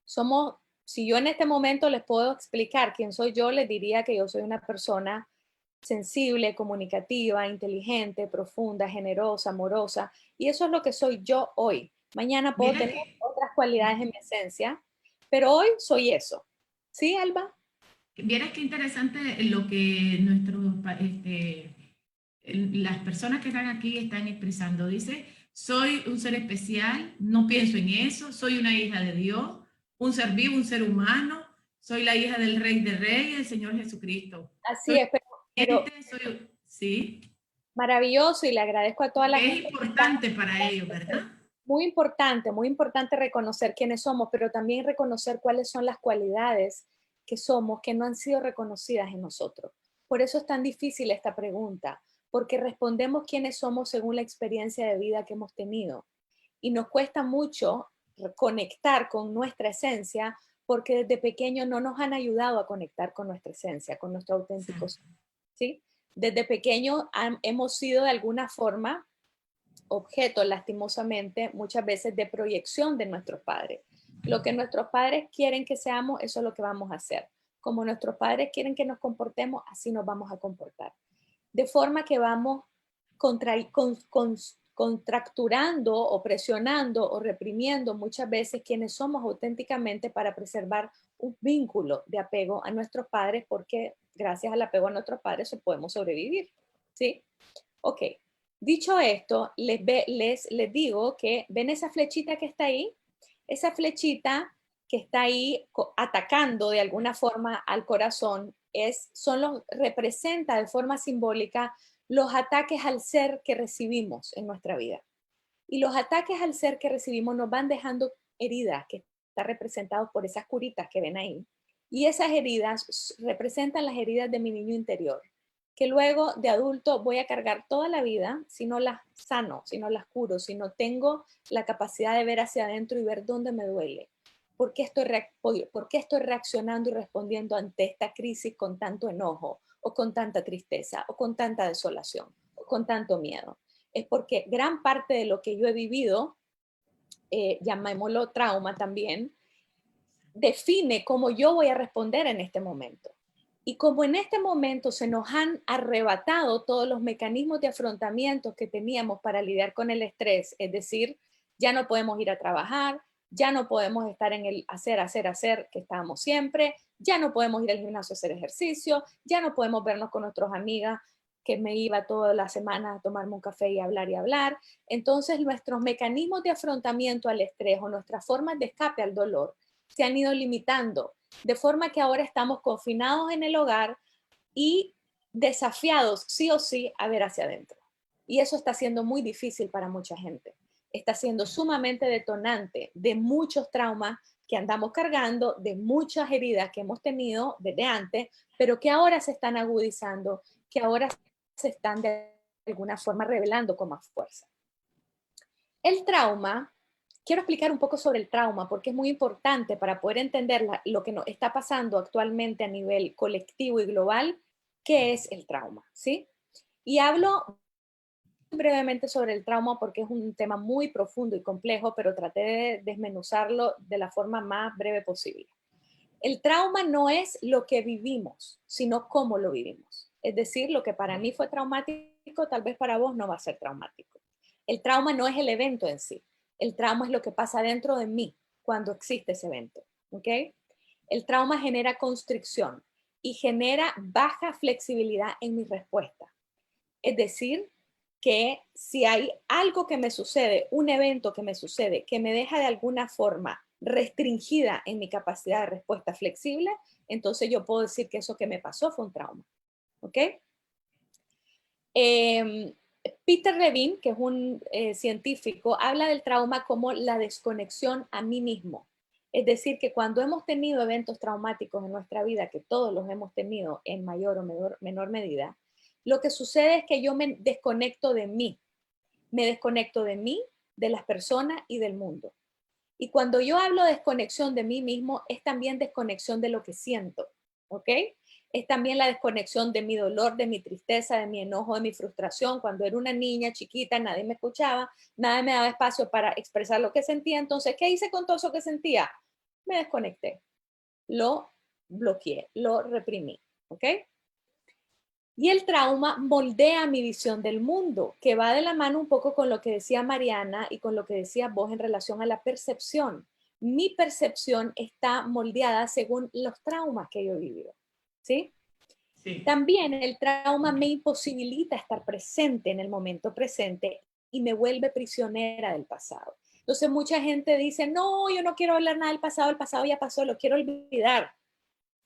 Somos, si yo en este momento les puedo explicar quién soy yo, les diría que yo soy una persona sensible, comunicativa, inteligente, profunda, generosa, amorosa, y eso es lo que soy yo hoy. Mañana puedo Mira tener que, otras cualidades en mi esencia, pero hoy soy eso. ¿Sí, Alba? vieras qué interesante lo que las personas que están aquí están expresando. Dice, soy un ser especial, no pienso en eso, soy una hija de Dios, un ser vivo, un ser humano, soy la hija del Rey de Reyes, el Señor Jesucristo. Así Soy es, pero gente, soy, sí, maravilloso y le agradezco a toda la porque es gente que está. importante para ellos, ¿verdad? Muy importante reconocer quiénes somos, pero también reconocer cuáles son las cualidades que somos que no han sido reconocidas en nosotros. Por eso es tan difícil esta pregunta, porque respondemos quiénes somos según la experiencia de vida que hemos tenido. Y nos cuesta mucho conectar con nuestra esencia porque desde pequeño no nos han ayudado a conectar con nuestra esencia, con nuestro auténtico ser, Exacto. ¿sí? Desde pequeño hemos sido de alguna forma objeto, lastimosamente, muchas veces de proyección de nuestros padres. Lo que nuestros padres quieren que seamos, eso es lo que vamos a hacer. Como nuestros padres quieren que nos comportemos, así nos vamos a comportar. De forma que vamos contracturando o presionando o reprimiendo muchas veces quienes somos auténticamente para preservar un vínculo de apego a nuestros padres, porque gracias al apego a nuestros padres podemos sobrevivir. ¿Sí? Ok. Dicho esto, les digo que ven esa flechita que está ahí, esa flechita que está ahí atacando de alguna forma al corazón, representa de forma simbólica los ataques al ser que recibimos en nuestra vida. Y los ataques al ser que recibimos nos van dejando heridas que están representadas por esas curitas que ven ahí. Y esas heridas representan las heridas de mi niño interior, que luego de adulto voy a cargar toda la vida si no las sano, si no las curo, si no tengo la capacidad de ver hacia adentro y ver dónde me duele. ¿Por qué estoy reaccionando y respondiendo ante esta crisis con tanto enojo o con tanta tristeza o con tanta desolación o con tanto miedo? Es porque gran parte de lo que yo he vivido, llamémoslo trauma también, define cómo yo voy a responder en este momento. Y como en este momento se nos han arrebatado todos los mecanismos de afrontamiento que teníamos para lidiar con el estrés, es decir, ya no podemos ir a trabajar, ya no podemos estar en el hacer que estábamos siempre, ya no podemos ir al gimnasio a hacer ejercicio, ya no podemos vernos con nuestras amigas que me iba toda la semana a tomarme un café y hablar y hablar. Entonces nuestros mecanismos de afrontamiento al estrés o nuestras formas de escape al dolor se han ido limitando, de forma que ahora estamos confinados en el hogar y desafiados sí o sí a ver hacia adentro. Y eso está siendo muy difícil para mucha gente. Está siendo sumamente detonante de muchos traumas que andamos cargando, de muchas heridas que hemos tenido desde antes, pero que ahora se están agudizando, que ahora se están de alguna forma revelando con más fuerza. El trauma, quiero explicar un poco sobre el trauma porque es muy importante para poder entender lo que nos está pasando actualmente a nivel colectivo y global, qué es el trauma, ¿sí? Y hablo brevemente sobre el trauma porque es un tema muy profundo y complejo, pero traté de desmenuzarlo de la forma más breve posible. El trauma no es lo que vivimos, sino cómo lo vivimos. Es decir, lo que para mí fue traumático, tal vez para vos no va a ser traumático. El trauma no es el evento en sí. El trauma es lo que pasa dentro de mí cuando existe ese evento. ¿Ok? El trauma genera constricción y genera baja flexibilidad en mi respuesta. Es decir, que si hay algo que me sucede, un evento que me sucede, que me deja de alguna forma restringida en mi capacidad de respuesta flexible, entonces yo puedo decir que eso que me pasó fue un trauma. ¿Ok? Peter Levine, que es un científico, habla del trauma como la desconexión a mí mismo. Es decir, que cuando hemos tenido eventos traumáticos en nuestra vida, que todos los hemos tenido en mayor o menor medida, lo que sucede es que yo me desconecto de mí. Me desconecto de mí, de las personas y del mundo. Y cuando yo hablo de desconexión de mí mismo, es también desconexión de lo que siento, ¿ok? Es también la desconexión de mi dolor, de mi tristeza, de mi enojo, de mi frustración. Cuando era una niña chiquita, nadie me escuchaba, nadie me daba espacio para expresar lo que sentía. Entonces, ¿qué hice con todo eso que sentía? Me desconecté, lo bloqueé, lo reprimí, ¿ok? Y el trauma moldea mi visión del mundo, que va de la mano un poco con lo que decía Mariana y con lo que decía vos en relación a la percepción. Mi percepción está moldeada según los traumas que yo he vivido, ¿sí? Sí. También el trauma me imposibilita estar presente en el momento presente y me vuelve prisionera del pasado. Entonces mucha gente dice, no, yo no quiero hablar nada del pasado, el pasado ya pasó, lo quiero olvidar.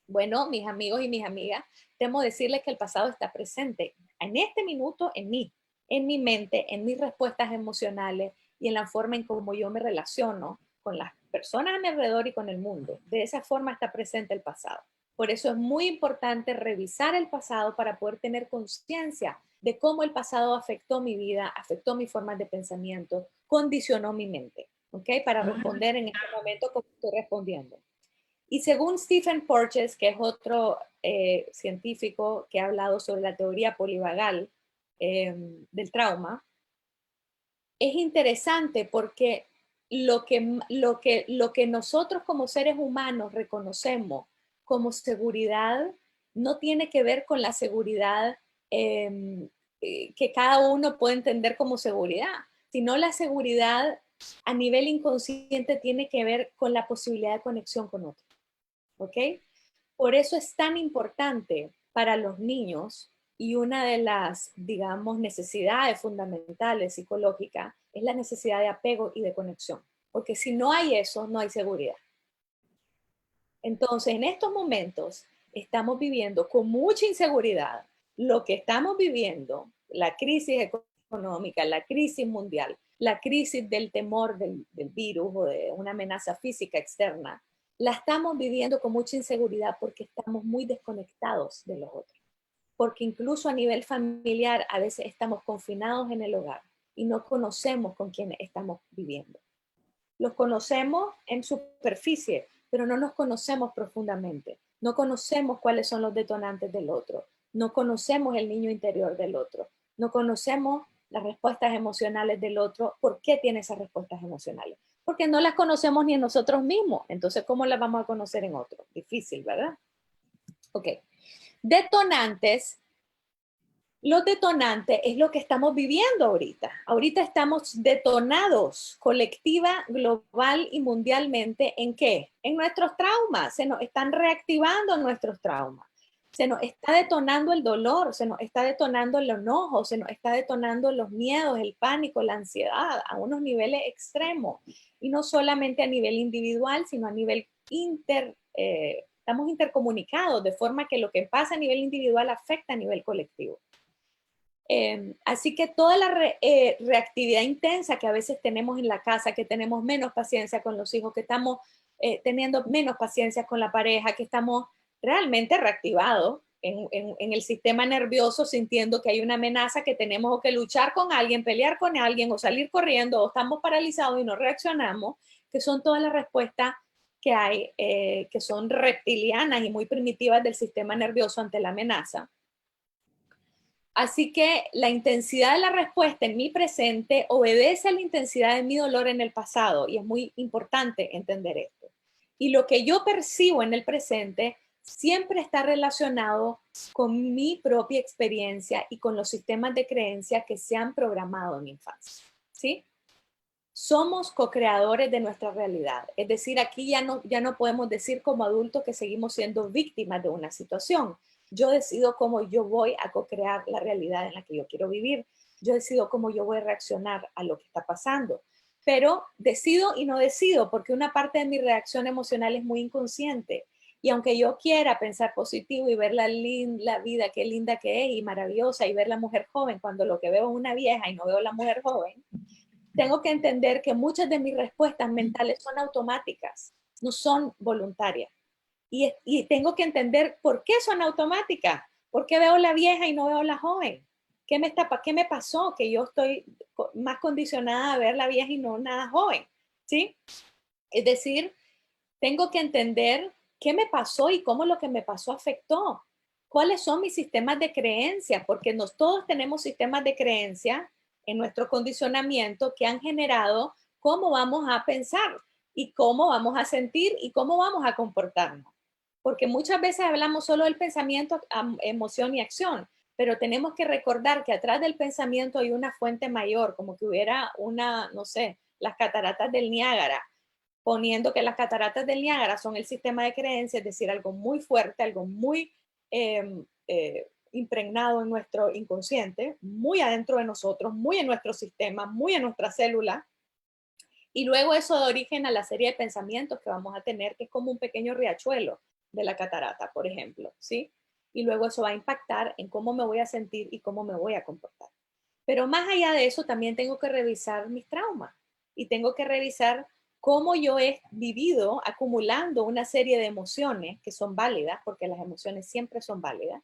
Bueno, mis amigos y mis amigas, temo decirles que el pasado está presente en este minuto en mí, en mi mente, en mis respuestas emocionales y en la forma en cómo yo me relaciono con las personas a mi alrededor y con el mundo. De esa forma está presente el pasado. Por eso es muy importante revisar el pasado para poder tener conciencia de cómo el pasado afectó mi vida, afectó mis formas de pensamiento, condicionó mi mente, ¿ok? Para responder en este momento como estoy respondiendo. Y según Stephen Porges, que es otro científico que ha hablado sobre la teoría polivagal del trauma, es interesante porque lo que nosotros como seres humanos reconocemos como seguridad no tiene que ver con la seguridad que cada uno puede entender como seguridad, sino la seguridad a nivel inconsciente tiene que ver con la posibilidad de conexión con otro. ¿Ok? Por eso es tan importante para los niños y una de las, digamos, necesidades fundamentales psicológicas es la necesidad de apego y de conexión. Porque si no hay eso, no hay seguridad. Entonces, en estos momentos estamos viviendo con mucha inseguridad lo que estamos viviendo, la crisis económica, la crisis mundial, la crisis del temor del virus o de una amenaza física externa, la estamos viviendo con mucha inseguridad porque estamos muy desconectados de los otros. Porque incluso a nivel familiar a veces estamos confinados en el hogar y no conocemos con quién estamos viviendo. Los conocemos en superficie, pero no nos conocemos profundamente. No conocemos cuáles son los detonantes del otro. No conocemos el niño interior del otro. No conocemos las respuestas emocionales del otro. ¿Por qué tiene esas respuestas emocionales? Porque no las conocemos ni en nosotros mismos. Entonces, ¿cómo las vamos a conocer en otro? Difícil, ¿verdad? Ok. Detonantes Los detonantes es lo que estamos viviendo ahorita. Ahorita estamos detonados colectiva, global y mundialmente. ¿En qué? En nuestros traumas. Se nos están reactivando nuestros traumas. Se nos está detonando el dolor, se nos está detonando el enojo, se nos está detonando los miedos, el pánico, la ansiedad a unos niveles extremos. Y no solamente a nivel individual, sino a nivel estamos intercomunicados, de forma que lo que pasa a nivel individual afecta a nivel colectivo. Así que toda la reactividad intensa que a veces tenemos en la casa, que tenemos menos paciencia con los hijos, que estamos teniendo menos paciencia con la pareja, que estamos realmente reactivados en el sistema nervioso, sintiendo que hay una amenaza, que tenemos que luchar con alguien, pelear con alguien o salir corriendo, o estamos paralizados y no reaccionamos, que son todas las respuestas que hay, que son reptilianas y muy primitivas del sistema nervioso ante la amenaza. Así que la intensidad de la respuesta en mi presente obedece a la intensidad de mi dolor en el pasado, y es muy importante entender esto. Y lo que yo percibo en el presente siempre está relacionado con mi propia experiencia y con los sistemas de creencia que se han programado en mi infancia, ¿sí? Somos co-creadores de nuestra realidad. Es decir, aquí ya no podemos decir como adultos que seguimos siendo víctimas de una situación. Yo decido cómo yo voy a co-crear la realidad en la que yo quiero vivir. Yo decido cómo yo voy a reaccionar a lo que está pasando. Pero decido y no decido, porque una parte de mi reacción emocional es muy inconsciente. Y aunque yo quiera pensar positivo y ver la vida, qué linda que es y maravillosa, y ver la mujer joven, cuando lo que veo es una vieja y no veo la mujer joven, tengo que entender que muchas de mis respuestas mentales son automáticas, no son voluntarias. Y tengo que entender por qué son automáticas. ¿Por qué veo la vieja y no veo la joven? ¿Qué me pasó? Que yo estoy más condicionada a ver la vieja y no nada joven, ¿sí? Es decir, tengo que entender qué me pasó y cómo lo que me pasó afectó. ¿Cuáles son mis sistemas de creencia? Porque todos tenemos sistemas de creencia en nuestro condicionamiento que han generado cómo vamos a pensar y cómo vamos a sentir y cómo vamos a comportarnos. Porque muchas veces hablamos solo del pensamiento, emoción y acción, pero tenemos que recordar que atrás del pensamiento hay una fuente mayor, como que hubiera no sé, las cataratas del Niágara, poniendo que las cataratas del Niágara son el sistema de creencias, es decir, algo muy fuerte, algo muy impregnado en nuestro inconsciente, muy adentro de nosotros, muy en nuestro sistema, muy en nuestra célula. Y luego eso da origen a la serie de pensamientos que vamos a tener, que es como un pequeño riachuelo de la catarata, por ejemplo, ¿sí? Y luego eso va a impactar en cómo me voy a sentir y cómo me voy a comportar. Pero más allá de eso, también tengo que revisar mis traumas y tengo que revisar cómo yo he vivido acumulando una serie de emociones que son válidas, porque las emociones siempre son válidas.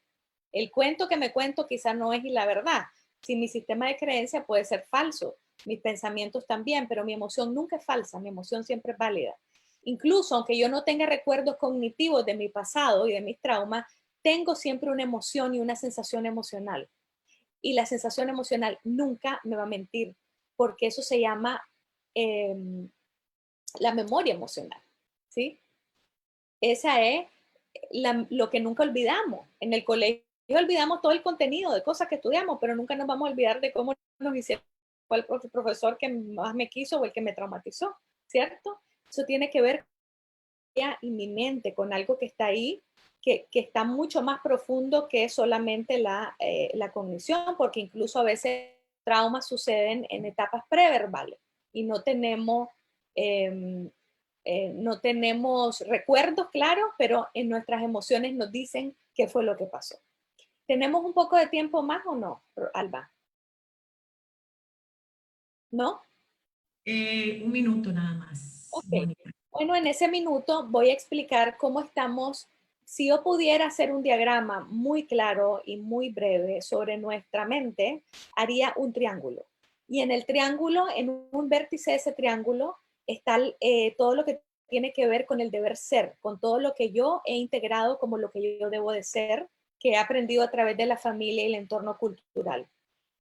El cuento que me cuento quizá no es la verdad. Si mi sistema de creencia puede ser falso, mis pensamientos también, pero mi emoción nunca es falsa, mi emoción siempre es válida. Incluso aunque yo no tenga recuerdos cognitivos de mi pasado y de mis traumas, tengo siempre una emoción y una sensación emocional. Y la sensación emocional nunca me va a mentir, porque eso se llama la memoria emocional, ¿sí? Esa es lo que nunca olvidamos. En el colegio olvidamos todo el contenido de cosas que estudiamos, pero nunca nos vamos a olvidar de cómo nos hicieron, cuál fue el profesor que más me quiso o el que me traumatizó, ¿cierto? Eso tiene que ver en mi mente, con algo que está ahí, que está mucho más profundo que solamente la cognición, porque incluso a veces traumas suceden en etapas preverbales y no tenemos recuerdos claros, pero en nuestras emociones nos dicen qué fue lo que pasó. ¿Tenemos un poco de tiempo más o no, Alba? ¿No? 1 minuto nada más, Ok. Mónica. Bueno, en ese minuto voy a explicar cómo estamos. Si yo pudiera hacer un diagrama muy claro y muy breve sobre nuestra mente, haría un triángulo. Y en el triángulo, en un vértice de ese triángulo, está todo lo que tiene que ver con el deber ser, con todo lo que yo he integrado como lo que yo debo de ser, que he aprendido a través de la familia y el entorno cultural.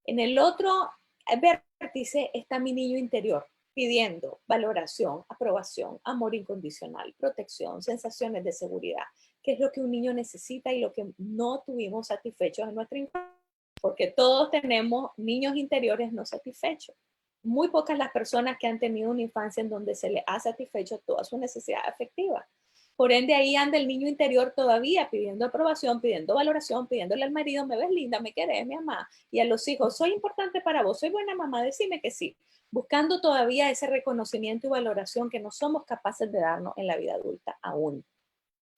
En el otro vértice está mi niño interior, pidiendo valoración, aprobación, amor incondicional, protección, sensaciones de seguridad, que es lo que un niño necesita y lo que no tuvimos satisfechos en nuestra infancia. porque todos tenemos niños interiores no satisfechos. Muy pocas las personas que han tenido una infancia en donde se les ha satisfecho toda su necesidad afectiva. Por ende, ahí anda el niño interior todavía pidiendo aprobación, pidiendo valoración, pidiéndole al marido, me ves linda, me querés, mi mamá. Y a los hijos, soy importante para vos, soy buena mamá, decime que sí. Buscando todavía ese reconocimiento y valoración que no somos capaces de darnos en la vida adulta aún.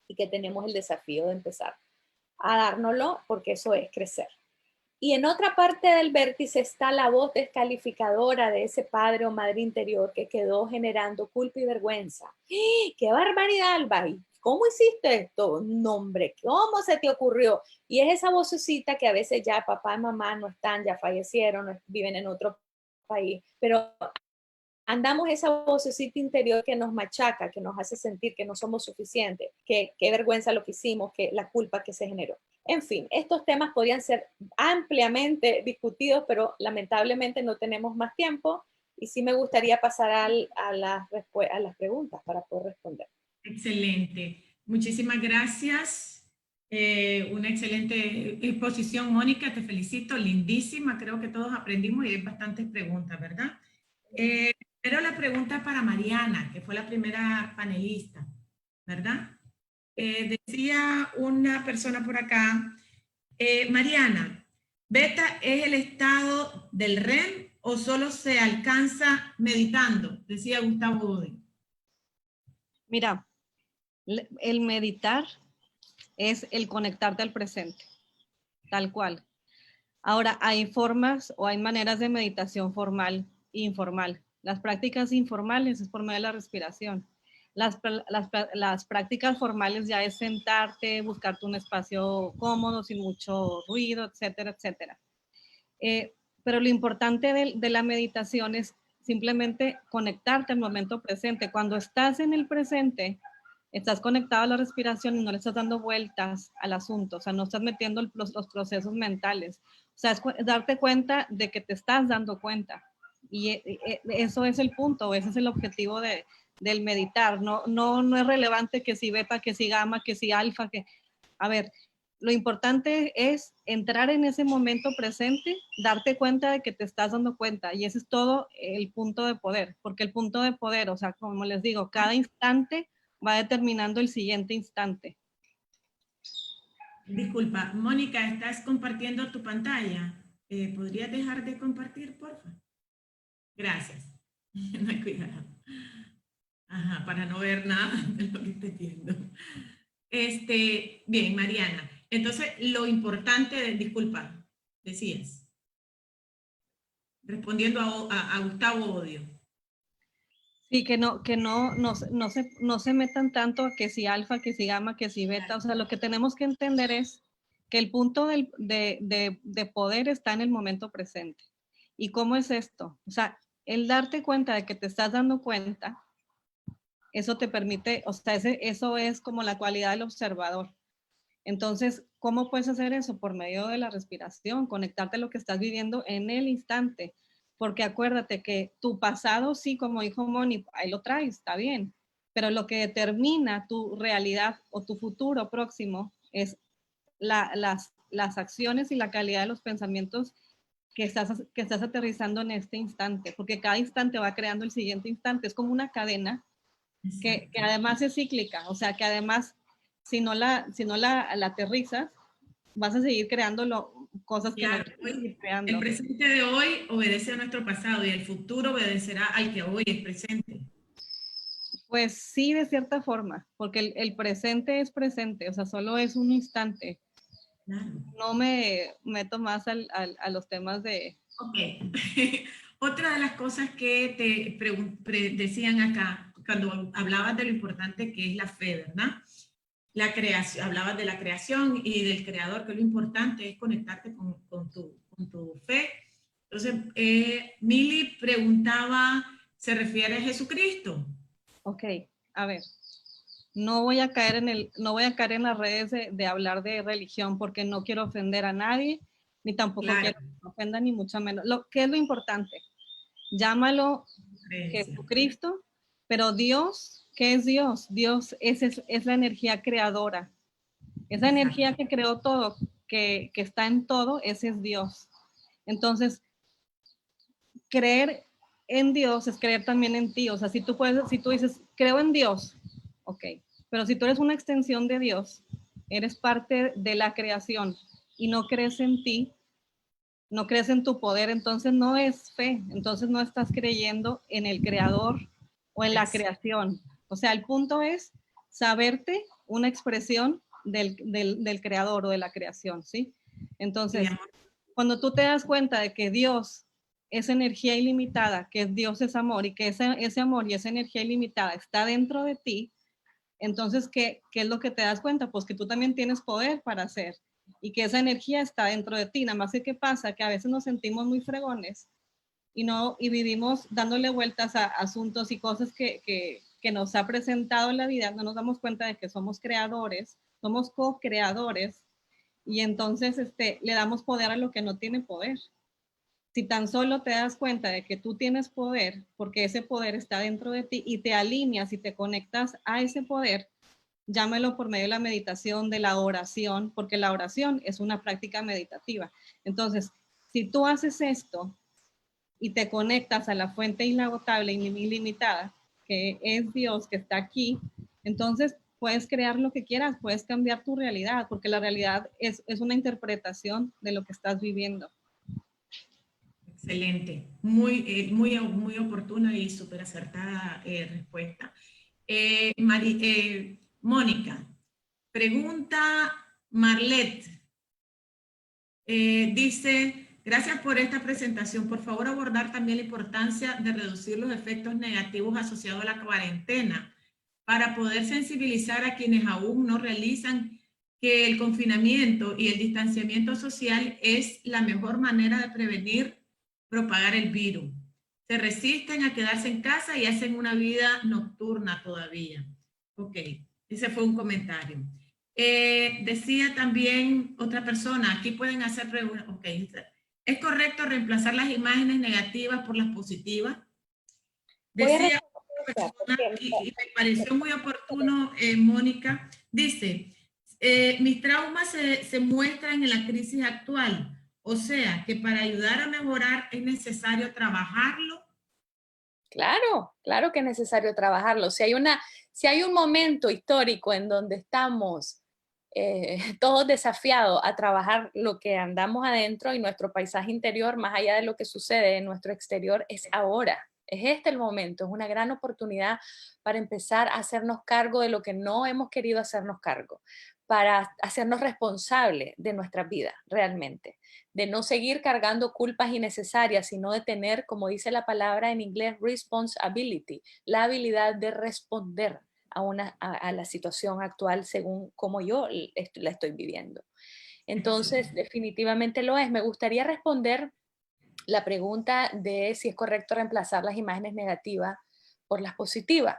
Y que tenemos el desafío de empezar a dárnoslo, porque eso es crecer. Y en otra parte del vértice está la voz descalificadora de ese padre o madre interior que quedó generando culpa y vergüenza. ¡Ah! ¡Qué barbaridad, Alba! ¿Cómo hiciste esto? No, hombre, ¿cómo se te ocurrió? Y es esa vocecita que a veces ya papá y mamá no están, ya fallecieron, viven en otro país, pero andamos esa vocecita interior que nos machaca, que nos hace sentir que no somos suficientes, que qué vergüenza lo que hicimos, que la culpa que se generó. En fin, estos temas podrían ser ampliamente discutidos, pero lamentablemente no tenemos más tiempo y sí me gustaría pasar a las preguntas para poder responder. Excelente. Muchísimas gracias. Una excelente exposición, Mónica. Te felicito. Lindísima. Creo que todos aprendimos y hay bastantes preguntas, ¿verdad? Pero la pregunta para Mariana, que fue la primera panelista, ¿verdad? Decía una persona por acá, Mariana, ¿beta es el estado del REM o solo se alcanza meditando? Decía Gustavo Bode. Mira, el meditar es el conectarte al presente, tal cual. Ahora, hay formas o hay maneras de meditación formal e informal. Las prácticas informales es por medio de la respiración. Las prácticas formales ya es sentarte, buscarte un espacio cómodo, sin mucho ruido, etcétera, etcétera. Pero lo importante de la meditación es simplemente conectarte al momento presente. Cuando estás en el presente, estás conectado a la respiración y no le estás dando vueltas al asunto, o sea, no estás metiendo los procesos mentales. O sea, es darte cuenta de que te estás dando cuenta. Y eso es el punto, ese es el objetivo del meditar. No es relevante que si beta, que si gamma, que si alfa, que... A ver, lo importante es entrar en ese momento presente, darte cuenta de que te estás dando cuenta. Y ese es todo el punto de poder, porque el punto de poder, o sea, como les digo, cada instante va determinando el siguiente instante. Disculpa, Mónica, ¿estás compartiendo tu pantalla? ¿Podrías dejar de compartir, porfa? Gracias. No hay cuidado. Ajá, para no ver nada de lo que estoy viendo. Bien, Mariana. Entonces, lo importante, disculpa, decías, respondiendo a Gustavo Odio. Sí, que no se metan tanto a que si alfa, que si gamma, que si beta. O sea, lo que tenemos que entender es que el punto de poder está en el momento presente. ¿Y cómo es esto? O sea, el darte cuenta de que te estás dando cuenta, eso te permite, o sea, eso es como la cualidad del observador. Entonces, ¿cómo puedes hacer eso? Por medio de la respiración, conectarte a lo que estás viviendo en el instante. Porque acuérdate que tu pasado, sí, como dijo Moni, ahí lo traes, está bien. Pero lo que determina tu realidad o tu futuro próximo es las acciones y la calidad de los pensamientos que estás aterrizando en este instante. Porque cada instante va creando el siguiente instante. Es como una cadena que además es cíclica. O sea, que además si no la aterrizas, vas a seguir creando cosas que claro, no quieres seguir creando. El presente de hoy obedece a nuestro pasado y el futuro obedecerá al que hoy es presente. Pues sí, de cierta forma, porque el presente es presente, o sea, solo es un instante. Claro. No me meto más a los temas de... Ok. Otra de las cosas que te decían acá, cuando hablabas de lo importante que es la fe, ¿verdad? La creación, hablabas de la creación y del creador, que lo importante es conectarte con tu fe. Entonces, Mili preguntaba, ¿se refiere a Jesucristo? Ok, a ver, no voy a caer en las redes de hablar de religión porque no quiero ofender a nadie, ni tampoco claro. quiero que me ofenda, ni mucho menos. ¿Qué es lo importante? Llámalo Jesucristo, pero Dios, ¿qué es Dios? Dios es la energía creadora, esa energía que creó todo. que está en todo, ese es Dios. Entonces, creer en Dios es creer también en ti. O sea, si tú dices, creo en Dios, ok, pero si tú eres una extensión de Dios, eres parte de la creación y no crees en ti, no crees en tu poder, entonces no es fe, entonces no estás creyendo en el creador o en la creación. O sea, el punto es saberte una expresión del creador o de la creación, ¿sí? Entonces, cuando tú te das cuenta de que Dios es energía ilimitada, que Dios es amor y que ese amor y esa energía ilimitada está dentro de ti, entonces, ¿qué es lo que te das cuenta? Pues que tú también tienes poder para hacer y que esa energía está dentro de ti. Nada más que, ¿qué pasa? Que a veces nos sentimos muy fregones y vivimos dándole vueltas a asuntos y cosas que nos ha presentado la vida. No nos damos cuenta de que somos creadores, somos co-creadores y entonces le damos poder a lo que no tiene poder. Si tan solo te das cuenta de que tú tienes poder, porque ese poder está dentro de ti y te alineas y te conectas a ese poder, llámelo por medio de la meditación, de la oración, porque la oración es una práctica meditativa. Entonces, si tú haces esto y te conectas a la fuente inagotable, ilimitada, que es Dios, que está aquí, entonces puedes crear lo que quieras, puedes cambiar tu realidad, porque la realidad es una interpretación de lo que estás viviendo. Excelente, muy oportuna y súper acertada respuesta. Mónica, pregunta Marlet, dice, gracias por esta presentación, por favor abordar también la importancia de reducir los efectos negativos asociados a la cuarentena para poder sensibilizar a quienes aún no realizan que el confinamiento y el distanciamiento social es la mejor manera de prevenir propagar el virus. Se resisten a quedarse en casa y hacen una vida nocturna todavía. Ok, ese fue un comentario. Decía también otra persona, aquí pueden hacer preguntas. Ok, ¿es correcto reemplazar las imágenes negativas por las positivas? Decía otra persona, y me pareció muy oportuno, Mónica, dice, mis traumas se muestran en la crisis actual. O sea, que para ayudar a mejorar es necesario trabajarlo. Claro, claro que es necesario trabajarlo. Si hay un momento histórico en donde estamos todos desafiados a trabajar lo que andamos adentro y nuestro paisaje interior, más allá de lo que sucede en nuestro exterior, es ahora. Es este el momento, es una gran oportunidad para empezar a hacernos cargo de lo que no hemos querido hacernos cargo, para hacernos responsables de nuestra vida realmente, de no seguir cargando culpas innecesarias, sino de tener, como dice la palabra en inglés, responsibility, la habilidad de responder a la situación actual según como yo la estoy viviendo. Entonces, definitivamente lo es. Me gustaría responder la pregunta de si es correcto reemplazar las imágenes negativas por las positivas.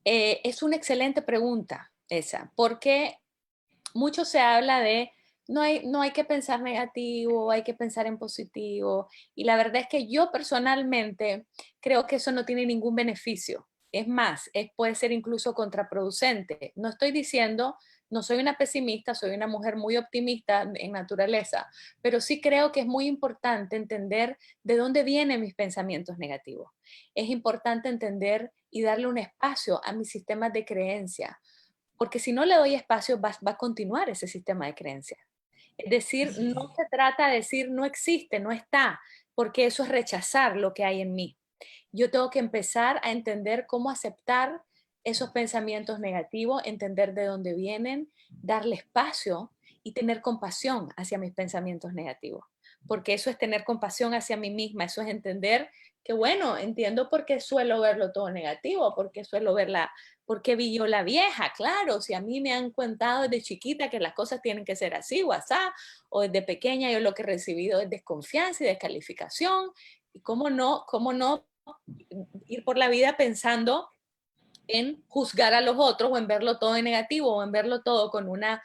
Es una excelente pregunta esa, porque mucho se habla de no hay que pensar negativo, hay que pensar en positivo. Y la verdad es que yo personalmente creo que eso no tiene ningún beneficio. Es más, puede ser incluso contraproducente. No estoy diciendo, no soy una pesimista, soy una mujer muy optimista en naturaleza, pero sí creo que es muy importante entender de dónde vienen mis pensamientos negativos. Es importante entender y darle un espacio a mis sistemas de creencia, porque si no le doy espacio va a continuar ese sistema de creencias. Es decir, no se trata de decir no existe, no está, porque eso es rechazar lo que hay en mí. Yo tengo que empezar a entender cómo aceptar esos pensamientos negativos, entender de dónde vienen, darle espacio y tener compasión hacia mis pensamientos negativos. Porque eso es tener compasión hacia mí misma, eso es entender que, bueno, entiendo por qué suelo verlo todo negativo, por qué vi yo la vieja, claro, si a mí me han contado desde chiquita que las cosas tienen que ser así o así, o desde pequeña yo lo que he recibido es desconfianza y descalificación, y cómo no ir por la vida pensando en juzgar a los otros o en verlo todo en negativo o en verlo todo con una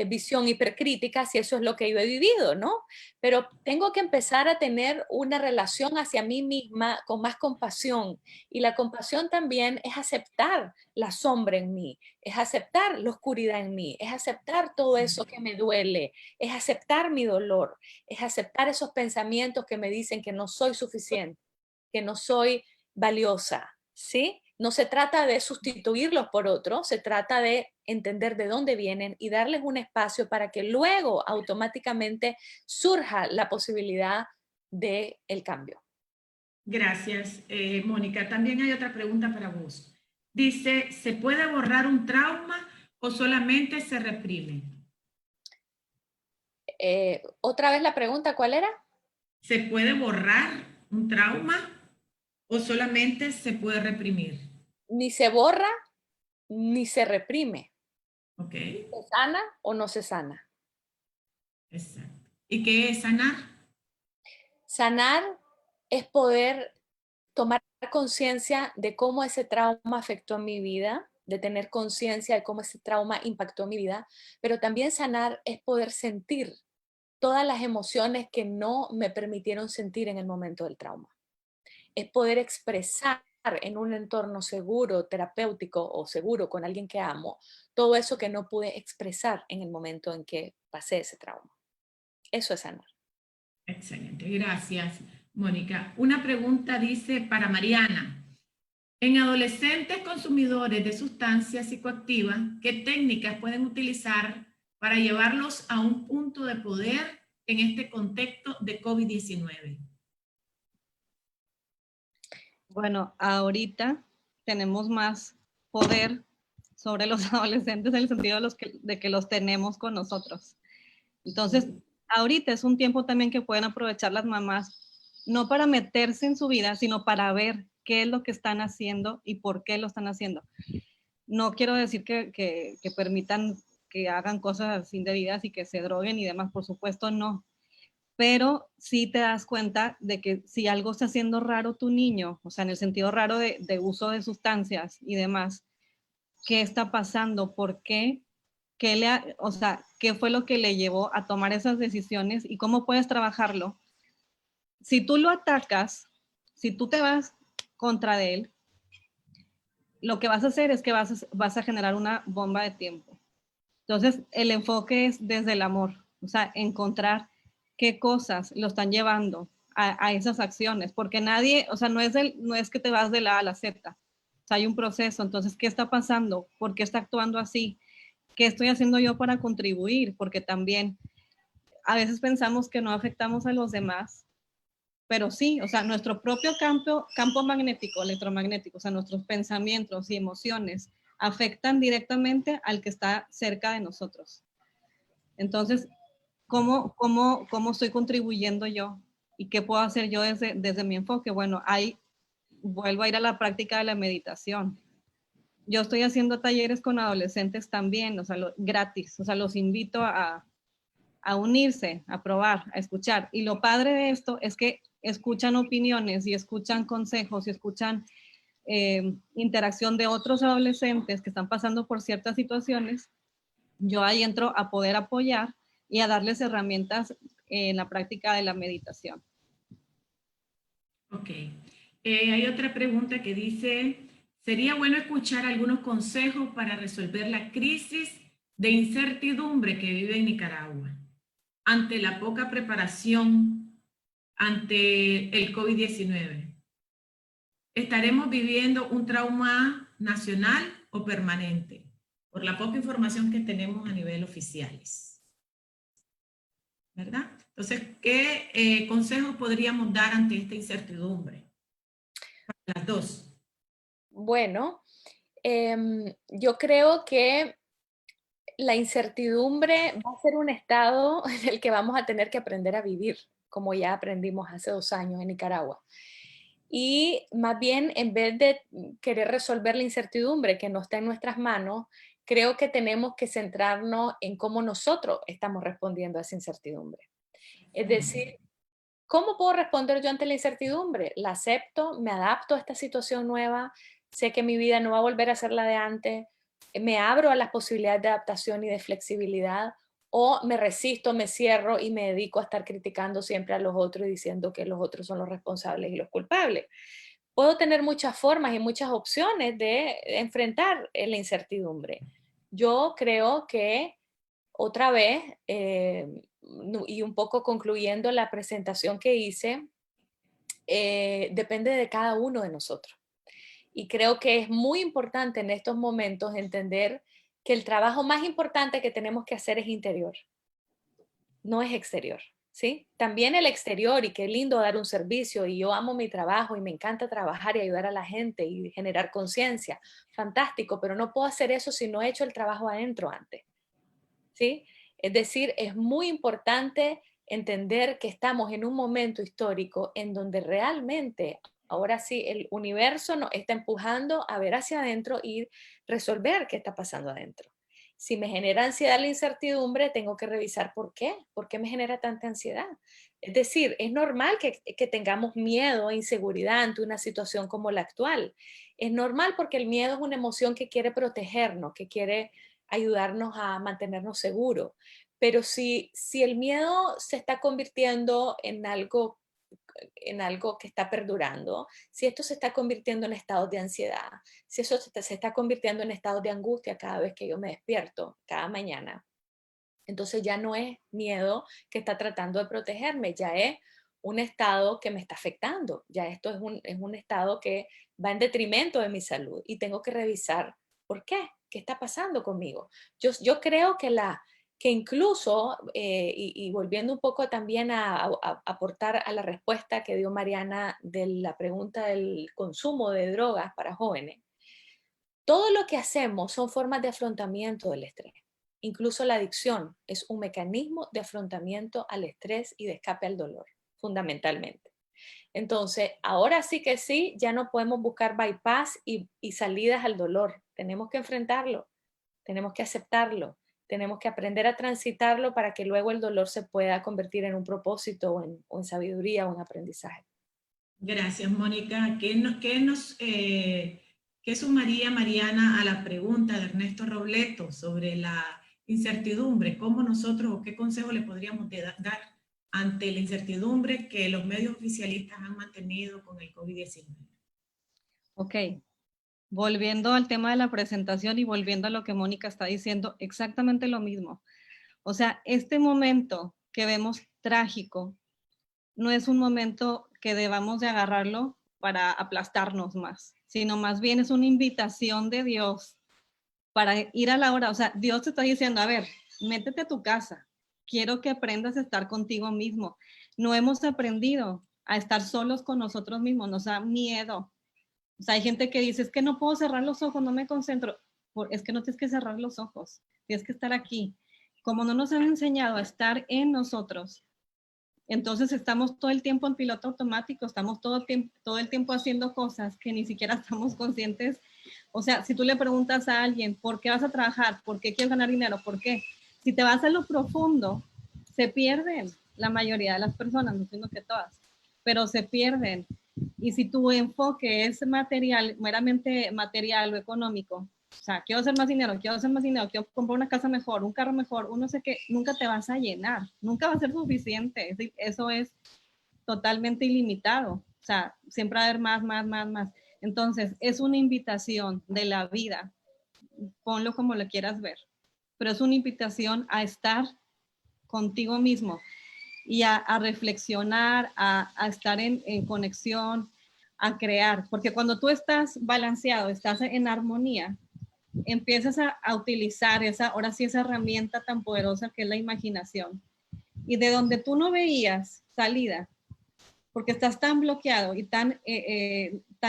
visión hipercrítica si eso es lo que yo he vivido, ¿no? Pero tengo que empezar a tener una relación hacia mí misma con más compasión. Y la compasión también es aceptar la sombra en mí, es aceptar la oscuridad en mí, es aceptar todo eso que me duele, es aceptar mi dolor, es aceptar esos pensamientos que me dicen que no soy suficiente, que no soy valiosa, ¿sí? No se trata de sustituirlos por otros, se trata de entender de dónde vienen y darles un espacio para que luego automáticamente surja la posibilidad del cambio. Gracias, Mónica. También hay otra pregunta para vos. Dice, ¿se puede borrar un trauma o solamente se reprime? Otra vez la pregunta, ¿cuál era? ¿Se puede borrar un trauma o solamente se puede reprimir? Ni se borra ni se reprime. Ok, ¿Se sana o no se sana? exacto. ¿Y qué es sanar? Sanar es poder tomar conciencia de cómo ese trauma afectó mi vida, de tener conciencia de cómo ese trauma impactó mi vida, pero también sanar es poder sentir todas las emociones que no me permitieron sentir en el momento del trauma. Es poder expresar en un entorno seguro, terapéutico o seguro con alguien que amo, todo eso que no pude expresar en el momento en que pasé ese trauma. Eso es sanar. Excelente, gracias, Mónica. Una pregunta dice para Mariana. En adolescentes consumidores de sustancias psicoactivas, ¿qué técnicas pueden utilizar para llevarlos a un punto de poder en este contexto de COVID-19? Bueno, ahorita tenemos más poder sobre los adolescentes en el sentido de que los tenemos con nosotros. Entonces, ahorita es un tiempo también que pueden aprovechar las mamás, no para meterse en su vida, sino para ver qué es lo que están haciendo y por qué lo están haciendo. No quiero decir que permitan que hagan cosas indebidas y que se droguen y demás, por supuesto no, pero sí te das cuenta de que si algo está haciendo raro tu niño, o sea, en el sentido raro de uso de sustancias y demás, ¿qué está pasando? ¿Por qué? O sea, ¿qué fue lo que le llevó a tomar esas decisiones y cómo puedes trabajarlo? Si tú lo atacas, si tú te vas contra de él, lo que vas a hacer es que vas a generar una bomba de tiempo. Entonces, el enfoque es desde el amor, o sea, encontrar qué cosas lo están llevando a esas acciones, porque nadie, o sea, no es que te vas de la A a la Z, o sea, hay un proceso, entonces, ¿qué está pasando? ¿Por qué está actuando así? ¿Qué estoy haciendo yo para contribuir? Porque también a veces pensamos que no afectamos a los demás, pero sí, o sea, nuestro propio campo magnético, electromagnético, o sea, nuestros pensamientos y emociones afectan directamente al que está cerca de nosotros. Entonces, ¿cómo estoy contribuyendo yo? ¿Y qué puedo hacer yo desde mi enfoque? Bueno, ahí vuelvo a ir a la práctica de la meditación. Yo estoy haciendo talleres con adolescentes también, o sea, gratis, o sea, los invito a unirse, a probar, a escuchar. Y lo padre de esto es que escuchan opiniones y escuchan consejos y escuchan interacción de otros adolescentes que están pasando por ciertas situaciones. Yo ahí entro a poder apoyar y a darles herramientas en la práctica de la meditación. Ok. Hay otra pregunta que dice, ¿sería bueno escuchar algunos consejos para resolver la crisis de incertidumbre que vive en Nicaragua ante la poca preparación ante el COVID-19? ¿Estaremos viviendo un trauma nacional o permanente por la poca información que tenemos a nivel oficiales? ¿Verdad? Entonces, ¿qué consejos podríamos dar ante esta incertidumbre? Las dos. Bueno, yo creo que la incertidumbre va a ser un estado en el que vamos a tener que aprender a vivir, como ya aprendimos hace 2 años en Nicaragua. Y más bien, en vez de querer resolver la incertidumbre que no está en nuestras manos, creo que tenemos que centrarnos en cómo nosotros estamos respondiendo a esa incertidumbre. Es decir, ¿cómo puedo responder yo ante la incertidumbre? La acepto, me adapto a esta situación nueva, sé que mi vida no va a volver a ser la de antes, me abro a las posibilidades de adaptación y de flexibilidad, o me resisto, me cierro y me dedico a estar criticando siempre a los otros y diciendo que los otros son los responsables y los culpables. Puedo tener muchas formas y muchas opciones de enfrentar la incertidumbre. Yo creo que otra vez, y un poco concluyendo la presentación que hice, depende de cada uno de nosotros. Y creo que es muy importante en estos momentos entender que el trabajo más importante que tenemos que hacer es interior, no es exterior, ¿sí? También el exterior, y qué lindo dar un servicio, y yo amo mi trabajo y me encanta trabajar y ayudar a la gente y generar conciencia, fantástico, pero no puedo hacer eso si no he hecho el trabajo adentro antes, ¿sí? Es decir, es muy importante entender que estamos en un momento histórico en donde realmente, ahora sí, el universo nos está empujando a ver hacia adentro y resolver qué está pasando adentro. Si me genera ansiedad la incertidumbre, tengo que revisar por qué me genera tanta ansiedad. Es decir, es normal que tengamos miedo e inseguridad ante una situación como la actual. Es normal porque el miedo es una emoción que quiere protegernos, que quiere ayudarnos a mantenernos seguros. Pero si el miedo se está convirtiendo en algo que está perdurando, si esto se está convirtiendo en estados de ansiedad, si eso se está convirtiendo en estados de angustia cada vez que yo me despierto, cada mañana, entonces ya no es miedo que está tratando de protegerme, ya es un estado que me está afectando, ya esto es un estado que va en detrimento de mi salud y tengo que revisar por qué, qué está pasando conmigo. Yo creo que incluso, y volviendo un poco también a aportar a la respuesta que dio Mariana de la pregunta del consumo de drogas para jóvenes, todo lo que hacemos son formas de afrontamiento del estrés. Incluso la adicción es un mecanismo de afrontamiento al estrés y de escape al dolor, fundamentalmente. Entonces, ahora sí que sí, ya no podemos buscar bypass y salidas al dolor. Tenemos que enfrentarlo, tenemos que aceptarlo, tenemos que aprender a transitarlo para que luego el dolor se pueda convertir en un propósito o en sabiduría o en aprendizaje. Gracias, Mónica. ¿Qué sumaría Mariana a la pregunta de Ernesto Robleto sobre la incertidumbre? ¿Cómo nosotros o qué consejo le podríamos dar ante la incertidumbre que los medios oficialistas han mantenido con el COVID-19? Ok, volviendo al tema de la presentación y volviendo a lo que Mónica está diciendo, exactamente lo mismo. O sea, este momento que vemos trágico no es un momento que debamos de agarrarlo para aplastarnos más, sino más bien es una invitación de Dios para ir a la hora. O sea, Dios te está diciendo, a ver, métete a tu casa, quiero que aprendas a estar contigo mismo. No hemos aprendido a estar solos con nosotros mismos, nos da miedo. O sea, hay gente que dice, es que no puedo cerrar los ojos, no me concentro. Es que no tienes que cerrar los ojos, tienes que estar aquí. Como no nos han enseñado a estar en nosotros, entonces estamos todo el tiempo en piloto automático, estamos todo el tiempo haciendo cosas que ni siquiera estamos conscientes. O sea, si tú le preguntas a alguien, ¿por qué vas a trabajar? ¿Por qué quieres ganar dinero? ¿Por qué? Si te vas a lo profundo, se pierden la mayoría de las personas, no estoy diciendo que todas, pero se pierden. Y si tu enfoque es material, meramente material o económico, o sea, quiero hacer más dinero, quiero comprar una casa mejor, un carro mejor, uno sé que nunca te vas a llenar, nunca va a ser suficiente, eso es totalmente ilimitado, o sea, siempre va a haber más. Entonces, es una invitación de la vida, ponlo como lo quieras ver, pero es una invitación a estar contigo mismo y a reflexionar, a estar en conexión, a crear, porque cuando tú estás balanceado, estás en armonía, empiezas a utilizar ahora sí esa herramienta tan poderosa que es la imaginación. Y de donde tú no veías salida, porque estás tan bloqueado y tan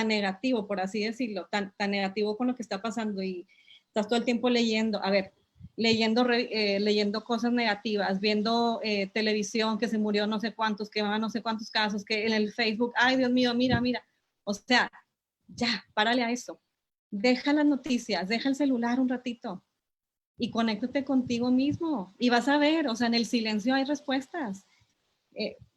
negativo, por así decirlo, tan negativo con lo que está pasando y estás todo el tiempo leyendo, leyendo cosas negativas, viendo televisión que se murió no sé cuántos, que van a no sé cuántos casos, que en el Facebook, ay Dios mío, mira. O sea, ya, párale a eso. Deja las noticias, deja el celular un ratito y conéctate contigo mismo y vas a ver, o sea, en el silencio hay respuestas.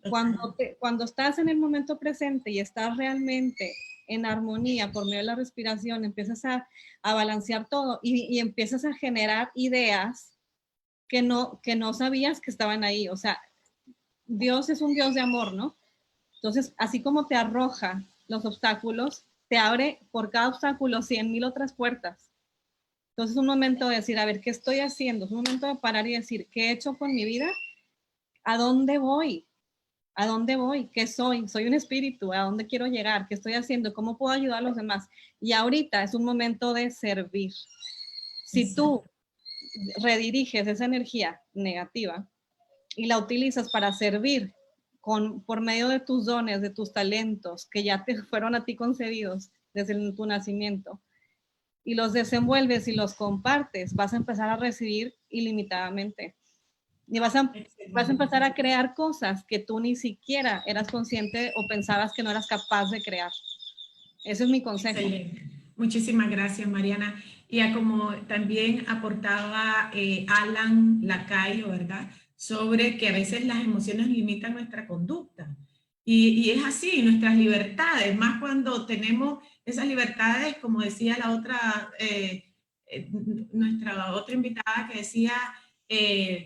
Cuando estás en el momento presente y estás realmente en armonía por medio de la respiración, empiezas a balancear todo y empiezas a generar ideas que no sabías que estaban ahí. O sea, Dios es un Dios de amor, ¿no? Entonces, así como te arroja los obstáculos, te abre por cada obstáculo 100,000 otras puertas. Entonces, es un momento de decir, a ver, ¿qué estoy haciendo? Es un momento de parar y decir, ¿qué he hecho con mi vida? ¿A dónde voy? ¿A dónde voy? ¿Qué soy? Soy un espíritu. ¿A dónde quiero llegar? ¿Qué estoy haciendo? ¿Cómo puedo ayudar a los demás? Y ahorita es un momento de servir. Si tú rediriges esa energía negativa y la utilizas para servir por medio de tus dones, de tus talentos que ya te fueron a ti concedidos desde tu nacimiento, y los desenvuelves y los compartes, vas a empezar a recibir ilimitadamente. Y vas a empezar a crear cosas que tú ni siquiera eras consciente o pensabas que no eras capaz de crear. Ese es mi consejo. Excelente. Muchísimas gracias, Mariana. Y a como también aportaba Alan Lacayo, ¿verdad? Sobre que a veces las emociones limitan nuestra conducta. Y es así, nuestras libertades, más cuando tenemos esas libertades, como decía la otra, nuestra otra invitada que decía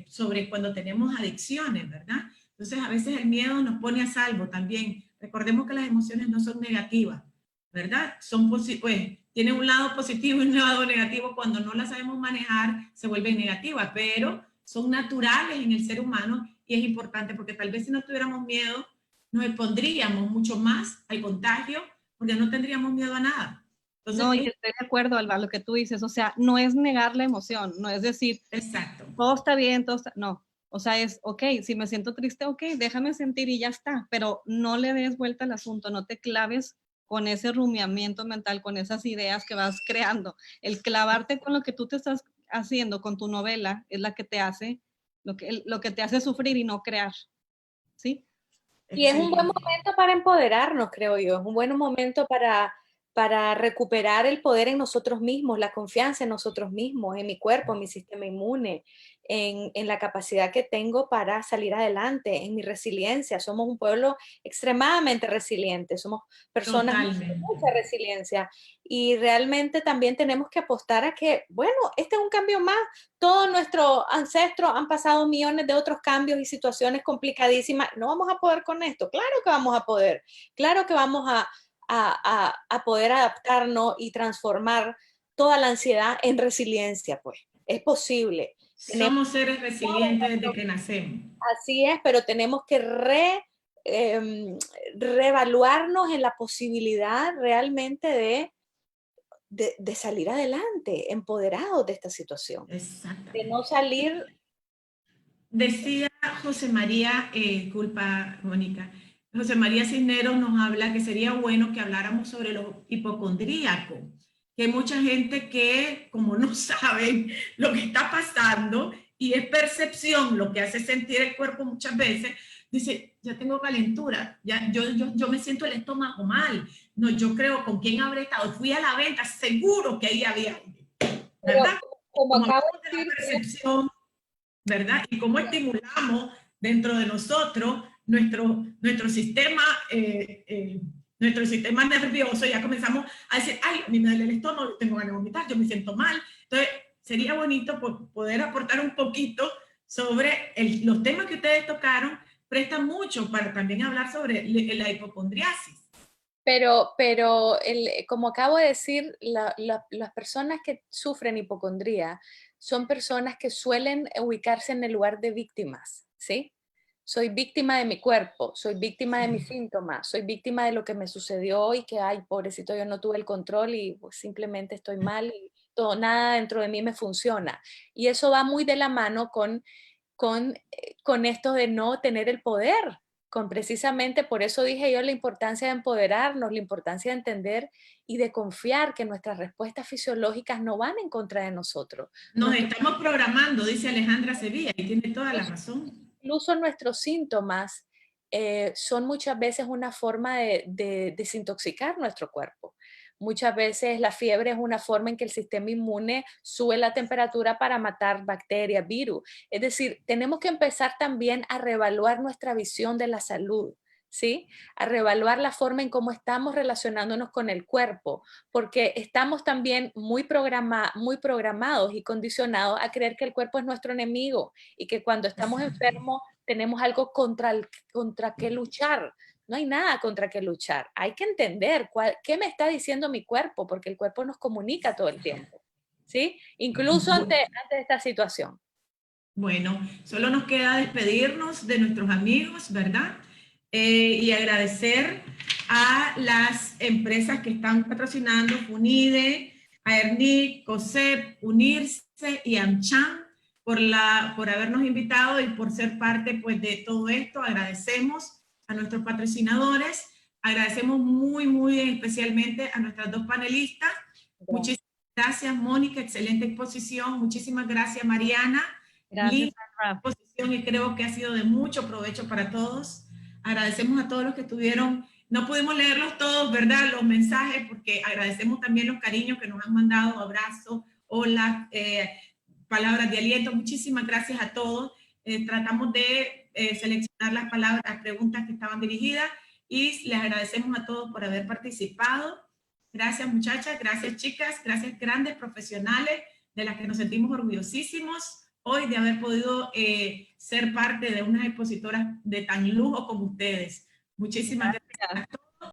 sobre cuando tenemos adicciones, ¿verdad? Entonces a veces el miedo nos pone a salvo también. Recordemos que las emociones no son negativas, ¿verdad? Pues, tiene un lado positivo y un lado negativo. Cuando no las sabemos manejar, se vuelven negativas, pero son naturales en el ser humano y es importante porque tal vez si no tuviéramos miedo, nos expondríamos mucho más al contagio porque no tendríamos miedo a nada. Entonces, no, y estoy de acuerdo, Alba, lo que tú dices. O sea, no es negar la emoción, no es decir, exacto. Todo está bien, todo está... No, o sea, es, ok, si me siento triste, ok, déjame sentir y ya está, pero no le des vuelta al asunto, no te claves con ese rumiamiento mental, con esas ideas que vas creando. El clavarte con lo que tú te estás haciendo, con tu novela, es la que te hace, lo que te hace sufrir y no crear, ¿sí? Y es un buen momento para empoderarnos, creo yo. Es un buen momento para recuperar el poder en nosotros mismos, la confianza en nosotros mismos, en mi cuerpo, en mi sistema inmune, en la capacidad que tengo para salir adelante, en mi resiliencia. Somos un pueblo extremadamente resiliente, somos personas de mucha resiliencia y realmente también tenemos que apostar a que, bueno, este es un cambio más. Todos nuestros ancestros han pasado millones de otros cambios y situaciones complicadísimas. No vamos a poder con esto. Claro que vamos a poder. Claro que vamos a poder adaptarnos y transformar toda la ansiedad en resiliencia, pues. Es posible. Somos seres resilientes desde que nacemos. Así es, pero tenemos que reevaluarnos en la posibilidad realmente de salir adelante, empoderados de esta situación. Exactamente. De no salir. Decía José María, culpa, Mónica, José María Cisneros nos habla que sería bueno que habláramos sobre los hipocondríacos, que hay mucha gente que, como no saben lo que está pasando y es percepción lo que hace sentir el cuerpo muchas veces, dice, ya tengo calentura, ya, yo me siento el estómago mal, no, yo creo, ¿con quién habré estado? Fui a la venta, seguro que ahí había, ¿verdad? Como acabo de la decir, percepción, ¿verdad? Y cómo estimulamos dentro de nosotros nuestro sistema nervioso, ya comenzamos a decir, ay, a mí me duele el estómago, tengo ganas de vomitar, yo me siento mal. Entonces, sería bonito poder aportar un poquito sobre los temas que ustedes tocaron, prestan mucho para también hablar sobre la hipocondriasis. Pero como acabo de decir, las personas que sufren hipocondría son personas que suelen ubicarse en el lugar de víctimas, ¿sí? Soy víctima de mi cuerpo, soy víctima de mis síntomas, soy víctima de lo que me sucedió y que, ay, pobrecito, yo no tuve el control y pues, simplemente estoy mal y nada dentro de mí me funciona. Y eso va muy de la mano con esto de no tener el poder. Precisamente por eso dije yo la importancia de empoderarnos, la importancia de entender y de confiar que nuestras respuestas fisiológicas no van en contra de nosotros. Nos estamos programando, dice Alejandra Sevilla, y tiene toda la razón. Incluso nuestros síntomas son muchas veces una forma de desintoxicar nuestro cuerpo. Muchas veces la fiebre es una forma en que el sistema inmune sube la temperatura para matar bacterias, virus. Es decir, tenemos que empezar también a reevaluar nuestra visión de la salud, ¿sí? A reevaluar la forma en cómo estamos relacionándonos con el cuerpo, porque estamos también muy programados y condicionados a creer que el cuerpo es nuestro enemigo y que cuando estamos enfermos tenemos algo contra qué luchar. No hay nada contra qué luchar. Hay que entender qué me está diciendo mi cuerpo, porque el cuerpo nos comunica todo el tiempo, ¿sí? Incluso ante esta situación. Bueno, solo nos queda despedirnos de nuestros amigos, ¿verdad? Y agradecer a las empresas que están patrocinando, FUNIDE, a ERNIC, COSEP, UNIRSE y AmCham por habernos invitado y por ser parte pues, de todo esto. Agradecemos a nuestros patrocinadores, agradecemos muy especialmente a nuestras dos panelistas. Muchísimas gracias, Mónica, excelente exposición. Muchísimas gracias, Mariana. Gracias, Linda exposición y creo que ha sido de mucho provecho para todos. Agradecemos a todos los que estuvieron. No pudimos leerlos todos, ¿verdad? Los mensajes, porque agradecemos también los cariños que nos han mandado, abrazos, hola, palabras de aliento. Muchísimas gracias a todos. Tratamos de seleccionar las palabras, las preguntas que estaban dirigidas y les agradecemos a todos por haber participado. Gracias, muchachas, gracias, chicas, gracias, grandes profesionales de las que nos sentimos orgullosísimos hoy de haber podido ser parte de unas expositoras de tan lujo como ustedes. Muchísimas gracias a todos.